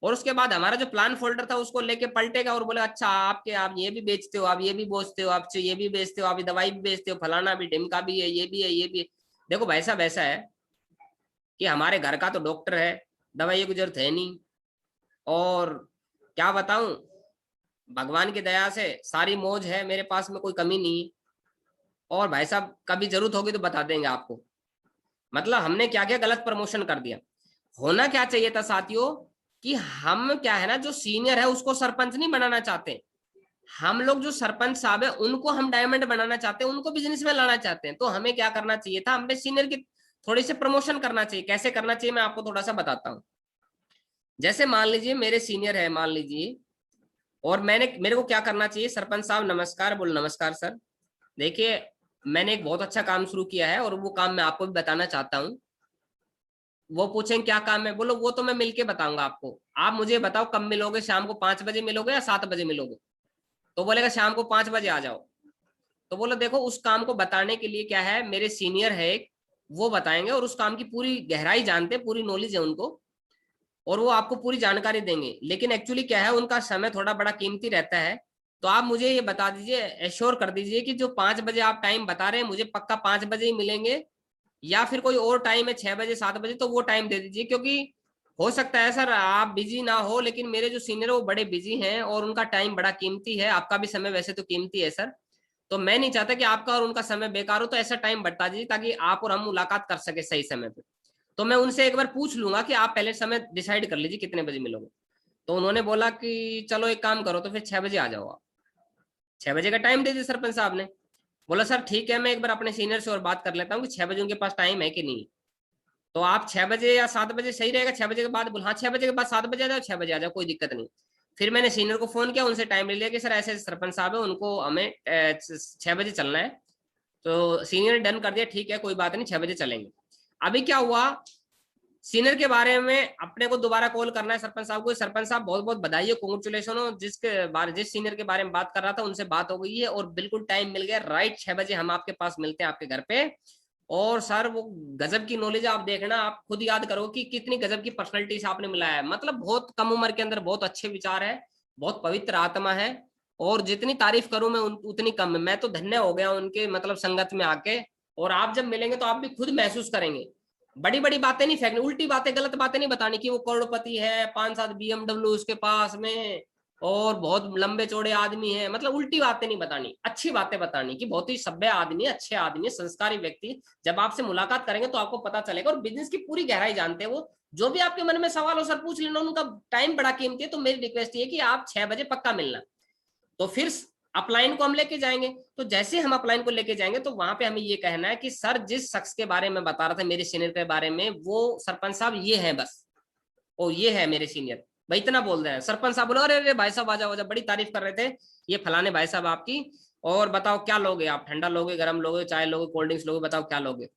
Speaker 1: और उसके बाद हमारा जो प्लान फोल्डर था उसको लेके पलटेगा और बोलेगा अच्छा आपके आप ये भी बेचते हो, आप ये भी बेचते हो, आप ये भी बेचते हो, आप दवाई भी बेचते हो, फलाना भी ढिमका भी है, ये भी है, ये भी है। देखो भाई साहब ऐसा है कि हमारे घर का तो डॉक्टर है, दवाइयों की जरूरत है नहीं। और क्या बताऊं, भगवान की दया से सारी मौज है मेरे पास में, कोई कमी नहीं है। और भाई साहब कभी जरूरत होगी तो बता देंगे आपको। मतलब हमने क्या क्या गलत प्रमोशन कर दिया। होना क्या चाहिए था साथियों, कि हम क्या है ना, जो सीनियर है उसको सरपंच नहीं बनाना चाहते। हम लोग जो सरपंच साहब है उनको हम डायमंड बनाना चाहते हैं, उनको बिजनेस में लाना चाहते हैं। तो हमें क्या करना चाहिए था, हमने सीनियर की थोड़ी सी प्रमोशन करना चाहिए। कैसे करना चाहिए मैं आपको थोड़ा सा बताता हूँ। जैसे मान लीजिए मेरे सीनियर है मान लीजिए, और मेरे को क्या करना चाहिए, सरपंच साहब नमस्कार, बोल नमस्कार सर, देखिए मैंने एक बहुत अच्छा काम शुरू किया है और वो काम मैं आपको भी बताना चाहता हूँ। वो पूछेंगे क्या काम है, बोलो वो तो मैं मिलके बताऊंगा आपको, आप मुझे बताओ कब मिलोगे, शाम को 5 बजे मिलोगे या 7 बजे मिलोगे। तो बोलेगा शाम को 5 बजे आ जाओ। तो बोलो देखो उस काम को बताने के लिए क्या है, मेरे सीनियर है एक, वो बताएंगे और उस काम की पूरी गहराई जानते हैं, पूरी नॉलेज है उनको, और वो आपको पूरी जानकारी देंगे। लेकिन एक्चुअली क्या है, उनका समय थोड़ा बड़ा कीमती रहता है। तो आप मुझे ये बता दीजिए, एश्योर कर दीजिए कि जो 5 बजे आप टाइम बता रहे हैं मुझे पक्का 5 बजे ही मिलेंगे, या फिर कोई और टाइम है 6 बजे 7 बजे, तो वो टाइम दे दीजिए। क्योंकि हो सकता है सर आप बिजी ना हो, लेकिन मेरे जो सीनियर है वो बड़े बिजी हैं और उनका टाइम बड़ा कीमती है, आपका भी समय वैसे तो कीमती है सर। तो मैं नहीं चाहता कि आपका और उनका समय बेकार हो, तो ऐसा टाइम बता दीजिए ताकि आप और हम मुलाकात कर सके सही समय पे। तो मैं उनसे एक बार पूछ लूंगा कि आप पहले समय डिसाइड कर लीजिए कितने बजे मिलोगे। तो उन्होंने बोला कि चलो एक काम करो तो फिर 6 बजे आ जाओ आप। 6 बजे का टाइम दे दिया सरपंच साहब ने। बोला सर ठीक है, मैं एक बार अपने सीनियर से और बात कर लेता हूँ कि 6 बजे उनके पास टाइम है कि नहीं। तो आप 6 बजे या 7 बजे सही रहेगा, 6 बजे के बाद बोल हाँ 6 बजे के बाद 7 बजे आ जाओ, 6 बजे आ जाओ, कोई दिक्कत नहीं। फिर मैंने सीनियर को फोन किया, उनसे टाइम ले लिया कि सर ऐसे ऐसे सरपंच साहब है, उनको हमें 6 बजे चलना है। तो सीनियर ने डन कर दिया, ठीक है कोई बात नहीं 6 बजे चलेंगे। अभी क्या हुआ, सीनियर के बारे में अपने को दोबारा कॉल करना है सरपंच साहब को, सरपंच साहब बहुत बहुत बधाई हो, कॉन्ग्रेचुलेशन हो, जिस सीनियर के बारे में बात कर रहा था उनसे बात हो गई है और बिल्कुल टाइम मिल गया, राइट 6 बजे हम आपके पास मिलते हैं आपके घर पे। और सर वो गजब की नॉलेज आप देखना, आप खुद याद करो कि कितनी गजब की पर्सनैलिटी से आपने मिलाया है। मतलब बहुत कम उम्र के अंदर बहुत अच्छे विचार है, बहुत पवित्र आत्मा है। और जितनी तारीफ करूं मैं उतनी कम है, मैं तो धन्य हो गया उनके मतलब संगत में आके। और आप जब मिलेंगे तो आप भी खुद महसूस करेंगे। बड़ी बड़ी बातें नहीं फेंकनी, उल्टी बातें गलत बातें नहीं बतानी कि वो करोड़पति है, 5-7 BMW उसके पास में, और बहुत लंबे चौड़े आदमी है। मतलब उल्टी बातें नहीं बतानी, अच्छी बातें बतानी कि बहुत ही सभ्य आदमी, अच्छे आदमी, संस्कारी व्यक्ति। जब आपसे मुलाकात करेंगे तो आपको पता चलेगा, और बिजनेस की पूरी गहराई जानते हैं वो। जो भी आपके मन में सवाल हो सर पूछ लेना, उनका टाइम बड़ा कीमती है। तो मेरी रिक्वेस्ट ये कि आप 6 बजे पक्का मिलना। तो फिर अपलाइन को हम लेके जाएंगे। तो जैसे हम अपलाइन को लेके जाएंगे तो वहां पे हमें ये कहना है कि सर जिस शख्स के बारे में बता रहा था मेरे सीनियर के बारे में, वो सरपंच साहब ये है बस, ओ ये है मेरे सीनियर, भाई इतना बोल रहे हैं। सरपंच साहब बोले अरे अरे भाई साहब आ जाओ आ जाओ, बड़ी तारीफ कर रहे थे ये फलाने भाई साहब आपकी। और बताओ क्या लोगे आप, ठंडा लोगे, गर्म लोगे, चाय लोगे, कोल्ड ड्रिंक्स लोगे, बताओ क्या लोगे।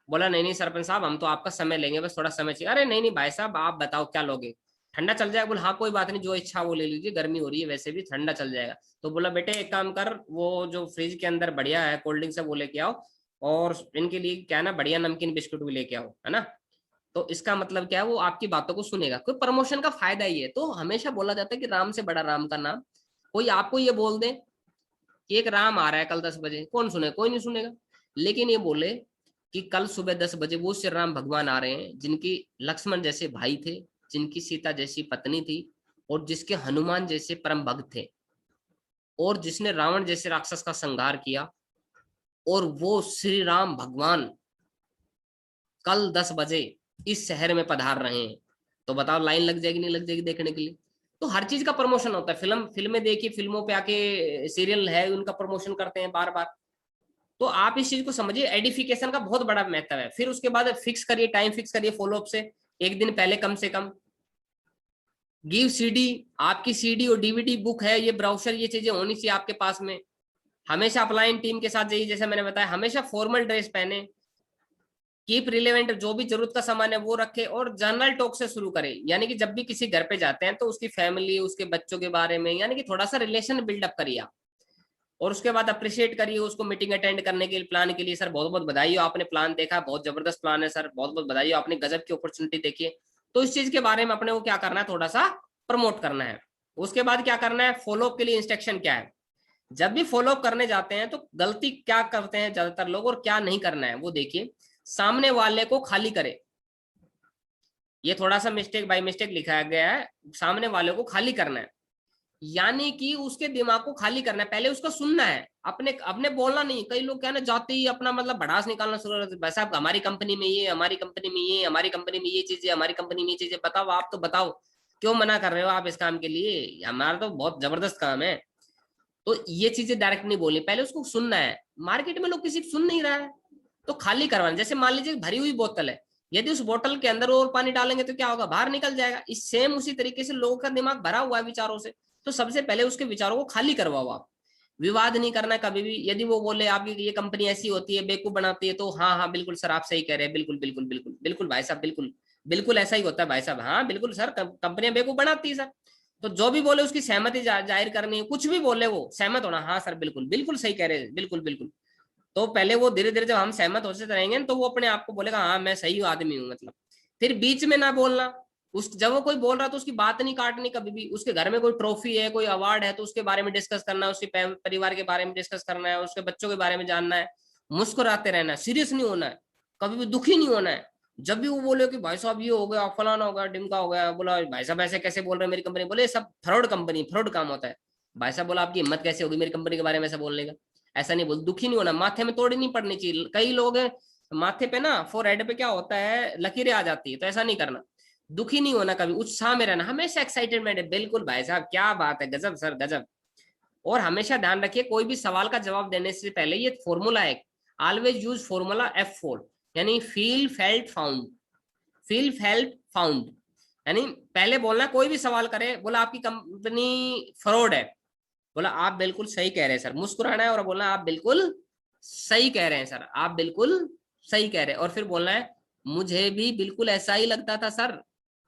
Speaker 1: बोला नहीं नहीं सरपंच साहब हम तो आपका समय लेंगे, बस थोड़ा समय चाहिए। अरे नहीं नहीं भाई साहब आप बताओ क्या लोगे, ठंडा चल जाएगा। बोला हाँ कोई बात नहीं, जो इच्छा वो ले लीजिए, गर्मी हो रही है वैसे भी, ठंडा चल जाएगा। तो बोला बेटे एक काम कर, वो जो फ्रिज के अंदर बढ़िया है कोल्ड ड्रिंक्स है वो लेके आओ, और इनके लिए क्या है ना बढ़िया नमकीन बिस्कुट भी लेके आओ, है ना। तो इसका मतलब क्या है, वो आपकी बातों को सुनेगा। कोई प्रमोशन का फायदा ही है। तो हमेशा बोला जाता है कि राम से बड़ा राम का नाम। कोई आपको ये बोल दे कि एक राम आ रहा है कल 10 बजे, कौन सुने, कोई नहीं सुनेगा। लेकिन ये बोले कि कल सुबह 10 बजे वो श्री राम भगवान आ रहे हैं जिनकी लक्ष्मण जैसे भाई थे, जिनकी सीता जैसी पत्नी थी, और जिसके हनुमान जैसे परम भक्त थे, और जिसने रावण जैसे राक्षस का संहार किया, और वो श्री राम भगवान कल 10 बजे इस शहर में पधार रहे हैं। तो बताओ लाइन लग जाएगी नहीं लग जाएगी देखने के लिए? तो हर चीज का प्रमोशन होता है। फिल्में देखिए, फिल्मों पे आके सीरियल है उनका प्रमोशन करते हैं बार बार। तो आप इस चीज को समझिए, एडिफिकेशन का बहुत बड़ा महत्व है। फिर उसके बाद फिक्स करिए, टाइम फिक्स करिए फॉलोअप से, एक दिन पहले कम से कम। गिव सीडी, आपकी सीडी और डीवीडी बुक है, ये ब्राउजर, ये चीजें होनी चाहिए आपके पास में। हमेशा अपलाइन टीम के साथ जाइए, जैसे मैंने बताया, हमेशा फॉर्मल ड्रेस पहने, कीप रिलेवेंट, जो भी जरूरत का सामान है वो रखे, और जनरल टॉक से शुरू करें। यानी कि जब भी किसी घर पे जाते हैं तो उसकी फैमिली, उसके बच्चों के बारे में, यानी कि थोड़ा सा रिलेशन बिल्डअप करिए आप। और उसके बाद अप्रिशिएट करिए उसको मीटिंग अटेंड करने के लिए, प्लान के लिए। सर बहुत बहुत बधाई हो, आपने प्लान देखा, बहुत जबरदस्त प्लान है सर, बहुत बहुत बधाई हो, आपने गजब की अपॉर्चुनिटी देखी है। तो इस चीज के बारे में अपने को क्या करना है, थोड़ा सा प्रमोट करना है। उसके बाद क्या करना है, फॉलोअप के लिए इंस्ट्रक्शन क्या है। जब भी फॉलोअप करने जाते हैं तो गलती क्या करते हैं ज्यादातर लोग और क्या नहीं करना है वो देखिए। सामने वाले को खाली करे, ये थोड़ा सा मिस्टेक बाय मिस्टेक लिखा गया है, सामने वाले को खाली करना है। यानी कि उसके दिमाग को खाली करना है, पहले उसको सुनना है, अपने अपने बोलना नहीं। कई लोग क्या ना, जाते ही अपना मतलब भड़ास निकालना शुरू कर देते, भाई साहब हमारी कंपनी में ये, हमारी कंपनी में ये, हमारी कंपनी में ये चीजें, हमारी कंपनी में ये चीजें। बताओ, आप तो बताओ क्यों मना कर रहे हो आप इस काम के लिए, हमारा तो बहुत जबरदस्त काम है। तो ये चीजें डायरेक्ट नहीं बोलनी, पहले उसको सुनना है। मार्केट में लोग किसी को सुन नहीं रहा है, तो खाली करवाना। जैसे मान लीजिए भरी हुई बोतल है, यदि उस बोतल के अंदर और पानी डालेंगे तो क्या होगा, बाहर निकल जाएगा। इस सेम उसी तरीके से लोगों का दिमाग भरा हुआ है विचारों से, तो सबसे पहले उसके विचारों को खाली करवाओ आप। विवाद नहीं करना कभी भी। यदि वो बोले आपकी ये कंपनी ऐसी होती है, बेवकूफ बनाती है, तो हाँ हाँ बिल्कुल सर आप सही कह रहे हैं, बिल्कुल बिल्कुल बिल्कुल बिल्कुल भाई साहब, बिल्कुल बिल्कुल ऐसा ही होता है भाई साहब, हाँ बिल्कुल सर, कंपनियां बेवकूफ बनाती है सर। तो जो भी बोले उसकी सहमति जाहिर करनी है, कुछ भी बोले वो सहमत होना, हाँ सर बिल्कुल बिल्कुल सही कह रहे हैं, बिल्कुल बिल्कुल। तो पहले वो धीरे धीरे जब हम सहमत होते रहेंगे तो वो अपने आप को बोलेगा हाँ मैं सही आदमी हूँ मतलब। फिर बीच में ना बोलना, उस जब वो कोई बोल रहा तो उसकी बात नहीं काटनी कभी भी। उसके घर में कोई ट्रॉफी है, कोई अवार्ड है, तो उसके बारे में डिस्कस करना है, उसके परिवार के बारे में डिस्कस करना है, उसके बच्चों के बारे में जानना है। मुस्कुराते रहना है, सीरियस नहीं होना है, कभी भी दुखी नहीं होना है। जब भी वो बोले कि भाई साहब ये हो गया, फलाना हो गया, डिमका हो गया, बोला भाई साहब ऐसे कैसे बोल रहे हैं मेरी कंपनी, बोले सब फ्रॉड कंपनी, फ्रॉड काम होता है। भाई साहब बोला आपकी हिम्मत कैसे होगी मेरी कंपनी के बारे में ऐसा बोलने का। ऐसा नहीं बोल, दुखी नहीं होना, माथे में तोड़ी नहीं पड़नी चाहिए। कई लोग हैं माथे पे ना, फोरहेड पे क्या होता है, लकीरें आ जाती है, तो ऐसा नहीं करना। दुखी नहीं होना कभी, उत्साह में रहना, हमेशा एक्साइटेडमेंट है। बिल्कुल भाई साहब क्या बात है, गजब सर गजब। और हमेशा ध्यान रखिए, कोई भी सवाल का जवाब देने से पहले ये फॉर्मूला है, ऑलवेज यूज फॉर्मूला F4, यानी feel felt found. Feel felt found, यानी पहले बोलना, कोई भी सवाल करे, बोला आपकी कंपनी फ्रॉड है, बोला आप बिल्कुल सही कह रहे हैं सर, मुस्कुराना है और बोलना आप बिल्कुल सही कह रहे हैं सर, आप बिल्कुल सही कह रहे हैं। और फिर बोलना है मुझे भी बिल्कुल ऐसा ही लगता था सर,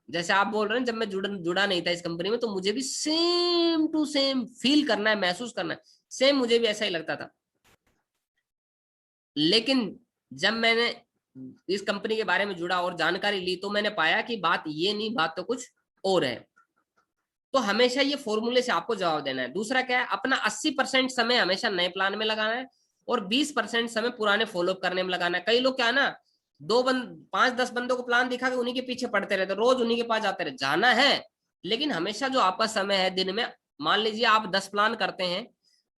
Speaker 1: जैसे आप बोल रहे हैं, जब मैं जुड़ा नहीं था इस कंपनी में तो मुझे भी सेम टू सेम फील करना है, महसूस करना है, सेम मुझे भी ऐसा ही लगता था। लेकिन जब मैंने इस कंपनी के बारे में जुड़ा और जानकारी ली तो मैंने पाया कि बात ये नहीं, बात तो कुछ और है। तो हमेशा ये फॉर्मूले से आपको जवाब देना है। दूसरा क्या है, अपना 80% समय हमेशा नए प्लान में लगाना है और 20% समय पुराने फॉलोअप करने में लगाना है। कई लोग क्या है ना, 5-10 बंदों को प्लान दिखा के उन्हीं के पीछे पड़ते रहते, रोज उन्हीं के पास जाते रहे, जाना है। लेकिन हमेशा जो आपका समय है दिन में, मान लीजिए आप 10 प्लान करते हैं,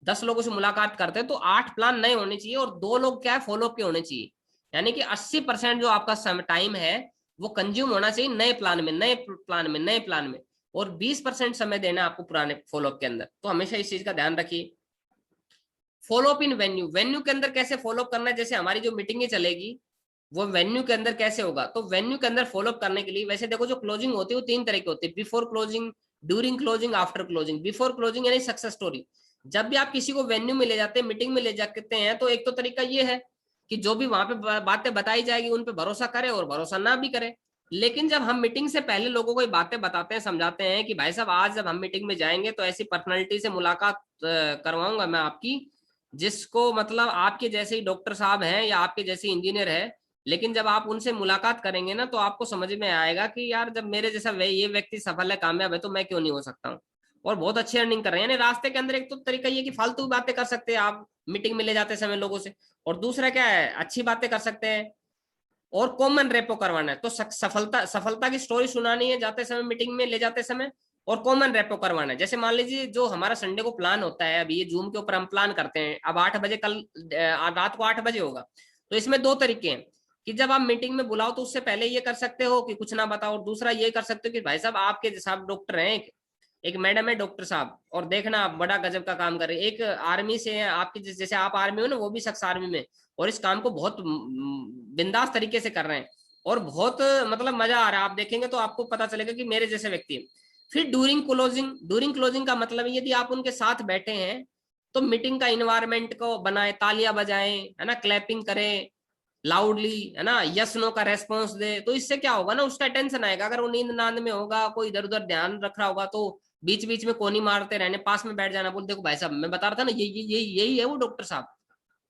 Speaker 1: 10 लोगों से मुलाकात करते हैं, तो 8 प्लान नए होने चाहिए और 2 लोग क्या है फॉलोअप के होने चाहिए। यानी कि 80% जो आपका टाइम है वो कंज्यूम होना चाहिए नए प्लान में, नए प्लान में, नए प्लान में, और 20% समय देना आपको पुराने फॉलोअप के अंदर। तो हमेशा इस चीज का ध्यान रखिए। फॉलोअप इन वेन्यू, वेन्यू के अंदर कैसे फॉलोअप करना है, जैसे हमारी जो मीटिंगें चलेगी वो वेन्यू के अंदर कैसे होगा। तो वेन्यू के अंदर फॉलोअप करने के लिए वैसे देखो, जो क्लोजिंग होती है वो 3 तरह की होती है, before closing, during closing, after closing. Before closing यानी सक्सेस स्टोरी। जब भी आप किसी को वेन्यू में ले जाते हैं, मीटिंग में ले जाते हैं, तो एक तो तरीका ये है कि जो भी वहां पे बातें बताई जाएगी उन पे भरोसा करे और भरोसा ना भी करे। लेकिन जब हम मीटिंग से पहले लोगों को ये बातें बताते हैं, समझाते हैं कि भाई साहब आज जब हम मीटिंग में जाएंगे तो ऐसी पर्सनैलिटी से मुलाकात करवाऊंगा मैं आपकी, जिसको मतलब आपके जैसे ही डॉक्टर साहब हैं या आपके जैसे इंजीनियर है। लेकिन जब आप उनसे मुलाकात करेंगे ना तो आपको समझ में आएगा कि यार जब मेरे जैसा ये व्यक्ति सफल है, कामयाब है, तो मैं क्यों नहीं हो सकता हूँ। और बहुत अच्छी अर्निंग कर रहे हैं। यानी रास्ते के अंदर एक तो तरीका ये कि फालतू बातें कर सकते हैं आप मीटिंग में ले जाते समय लोगों से, और दूसरा क्या है, अच्छी बातें कर सकते हैं और कॉमन रेपो करवाना है। तो सफलता सफलता की स्टोरी सुनानी है जाते समय, मीटिंग में ले जाते समय, और कॉमन रेपो करवाना है। जैसे मान लीजिए जो हमारा संडे को प्लान होता है, अभी ये जूम के ऊपर हम प्लान करते हैं, अब 8 बजे कल रात को 8 बजे होगा। तो इसमें दो तरीके हैं कि जब आप मीटिंग में बुलाओ तो उससे पहले ये कर सकते हो कि कुछ ना बताओ, और दूसरा ये कर सकते हो कि भाई साहब आपके जैसा आप डॉक्टर हैं, एक मैडम है डॉक्टर साहब, और देखना आप बड़ा गजब का काम कर रहे हैं, एक आर्मी से है आपकी, जैसे आप आर्मी हो ना, वो भी शख्स आर्मी में, और इस काम को बहुत बिंदास तरीके से कर रहे हैं और बहुत मतलब मजा आ रहा है। आप देखेंगे तो आपको पता चलेगा कि मेरे जैसे व्यक्ति है। फिर ड्यूरिंग क्लोजिंग का मतलब है यदि आप उनके साथ बैठे हैं तो मीटिंग का इन्वायरमेंट को बनाए, तालियां बजाएं, है ना, क्लैपिंग करें लाउडली, है ना, यस नो का रेस्पॉन्स दे। तो इससे क्या होगा ना, उसका टेंशन आएगा। अगर वो नींद नांद में होगा, कोई इधर उधर ध्यान रख रहा होगा, तो बीच बीच में कोनी मारते रहने, पास में बैठ जाना, बोल देखो भाई साहब मैं बता रहा था ना, यही है वो डॉक्टर साहब,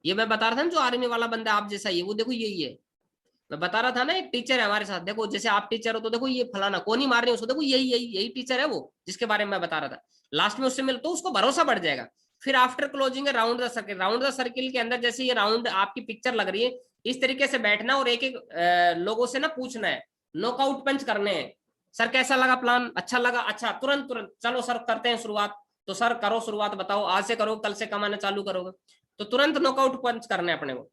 Speaker 1: ये मैं बता रहा था ना जो आर्मी वाला बंदा आप जैसा ही है, वो देखो यही है। मैं बता रहा था ना एक टीचर है हमारे साथ, देखो जैसे आप टीचर हो तो देखो ये फलाना कोनी मार रहे हो उसको, देखो यही टीचर है वो जिसके बारे में मैं बता रहा था। लास्ट में उससे मिल तो उसको भरोसा बढ़ जाएगा। फिर आफ्टर क्लोजिंग है round the circle. Round the circle के अंदर जैसे ये राउंड आपकी पिक्चर लग रही है, इस तरीके से बैठना और एक एक लोगों से ना पूछना है, नॉकआउट पंच करने हैं। सर कैसा लगा प्लान, अच्छा लगा, अच्छा तुरंत तुरंत चलो सर करते हैं शुरुआत। तो सर करो शुरुआत, बताओ आज से करो कल से कमाना चालू करोगे, तो तुरंत नॉकआउट पंच करना है अपने को।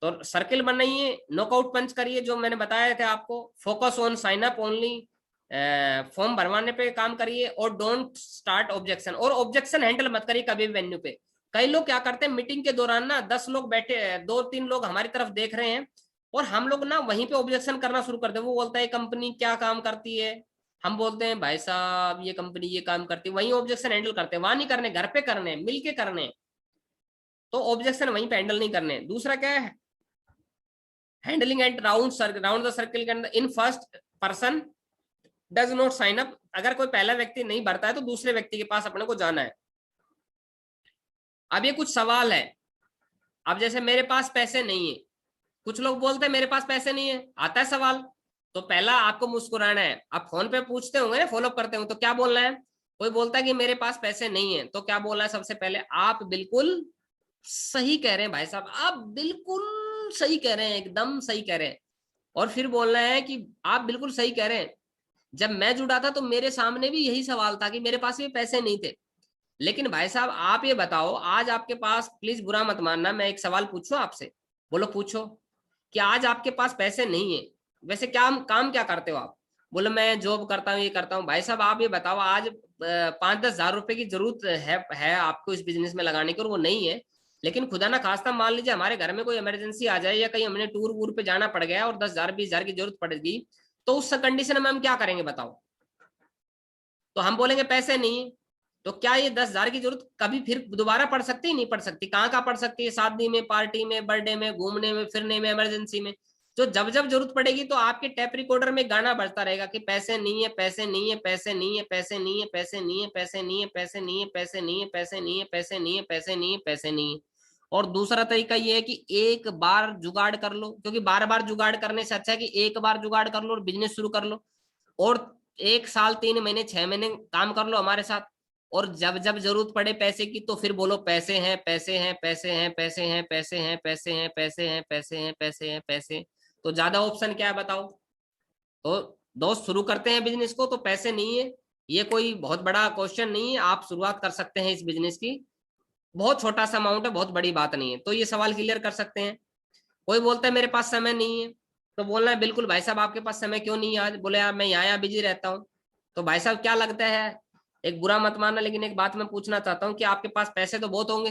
Speaker 1: तो सर्किल बनाइए, नॉकआउट पंच करिए जो मैंने बताया था आपको, focus on sign up only, form भरवाने पे काम करिए, और डोंट स्टार्ट ऑब्जेक्शन, और ऑब्जेक्शन हैंडल मत करिए कभी भी वेन्यू पे। कई लोग क्या करते हैं मीटिंग के दौरान ना 10 लोग बैठे, 2-3 लोग हमारी तरफ देख रहे हैं और हम लोग ना वहीं पे ऑब्जेक्शन करना शुरू करते हैं। वो बोलता है कंपनी क्या काम करती है, हम बोलते हैं भाई साहब ये कंपनी ये काम करती है, वहीं ऑब्जेक्शन हैंडल करते हैं, वहां नहीं करने, घर पे करने, मिलके करने। तो ऑब्जेक्शन वहीं पे हैंडल नहीं करने। दूसरा क्या है, handling and round the circle के अंदर in first person does not sign up. अगर कोई पहला व्यक्ति नहीं भरता है तो दूसरे व्यक्ति के पास अपने को जाना है। अब ये कुछ सवाल है, अब जैसे मेरे पास पैसे नहीं है, कुछ लोग बोलते हैं मेरे पास पैसे नहीं है, आता है सवाल, तो पहला आपको मुस्कुराना है। आप फोन पे पूछते होंगे ना, फॉलो करते होंगे, तो क्या बोलना है, कोई बोलता है कि मेरे पास पैसे नहीं है, तो क्या बोलना है सबसे पहले, आप बिल्कुल सही कह रहे हैं भाई साहब, आप बिल्कुल सही कह रहे हैं, एकदम सही कह रहे हैं। और फिर बोलना है कि आप बिल्कुल सही कह रहे हैं, जब मैं जुड़ा था तो मेरे सामने भी यही सवाल था कि मेरे पास भी पैसे नहीं थे। लेकिन भाई साहब आप ये बताओ, आज आपके पास, प्लीज बुरा मत मानना, मैं एक सवाल पूछूं आपसे, बोलो पूछो, कि आज आपके पास पैसे नहीं है, वैसे क्या काम क्या करते हो आप, बोले मैं जॉब करता हूँ, ये करता हूँ। भाई साहब आप ये बताओ, आज 5-10 हजार रुपए की जरूरत है आपको इस बिजनेस में लगाने की, और वो नहीं है, लेकिन खुदा ना खास्ता मान लीजिए हमारे घर में कोई इमरजेंसी आ जाए या कहीं हमने टूर वूर पे जाना पड़ गया और 10,000-20,000 की जरूरत पड़ेगी, तो उस कंडीशन में हम क्या करेंगे बताओ, तो हम बोलेंगे पैसे नहीं। तो क्या ये 10,000 की जरूरत कभी फिर दोबारा पड़ सकती है, नहीं पड़ सकती, कहाँ कहाँ पड़ सकती है, शादी में, पार्टी में, बर्थडे में, घूमने में, फिरने में, इमरजेंसी में। तो जब जब जरूरत पड़ेगी तो आपके टैप रिकॉर्डर में गाना बजता रहेगा कि पैसे नहीं है, पैसे नहीं है, पैसे नहीं है, पैसे नहीं है, पैसे नहीं है, पैसे नहीं है, पैसे नहीं है, पैसे नहीं है, पैसे नहीं है, पैसे नहीं है, पैसे नहीं है, पैसे नहीं है। और दूसरा तरीका ये है कि एक बार जुगाड़ कर लो, क्योंकि बार बार जुगाड़ करने से अच्छा है कि एक बार जुगाड़ कर लो और बिजनेस शुरू कर लो, और 1 साल 3 महीने 6 महीने काम कर लो हमारे साथ, और जब जब जरूरत पड़े पैसे की तो फिर बोलो पैसे हैं, पैसे हैं, पैसे हैं, पैसे हैं, पैसे हैं, पैसे हैं, पैसे हैं, पैसे हैं, पैसे हैं, पैसे। तो ज्यादा ऑप्शन क्या है बताओ। तो दोस्त शुरू करते हैं बिजनेस को तो पैसे नहीं है, ये कोई बहुत बड़ा क्वेश्चन नहीं है, आप शुरुआत कर सकते हैं इस बिजनेस की, बहुत छोटा सा अमाउंट है, बहुत बड़ी बात नहीं है। तो ये सवाल क्लियर कर सकते हैं। कोई बोलता है मेरे पास समय नहीं है, तो बोलना है बिल्कुल भाई साहब आपके पास समय क्यों नहीं है आज, बोले यार मैं यहाँ बिजी रहता हूँ। तो भाई साहब क्या लगता है, एक बुरा मत मानना, लेकिन एक बात मैं पूछना चाहता हूँ कि आपके पास पैसे तो बहुत होंगे,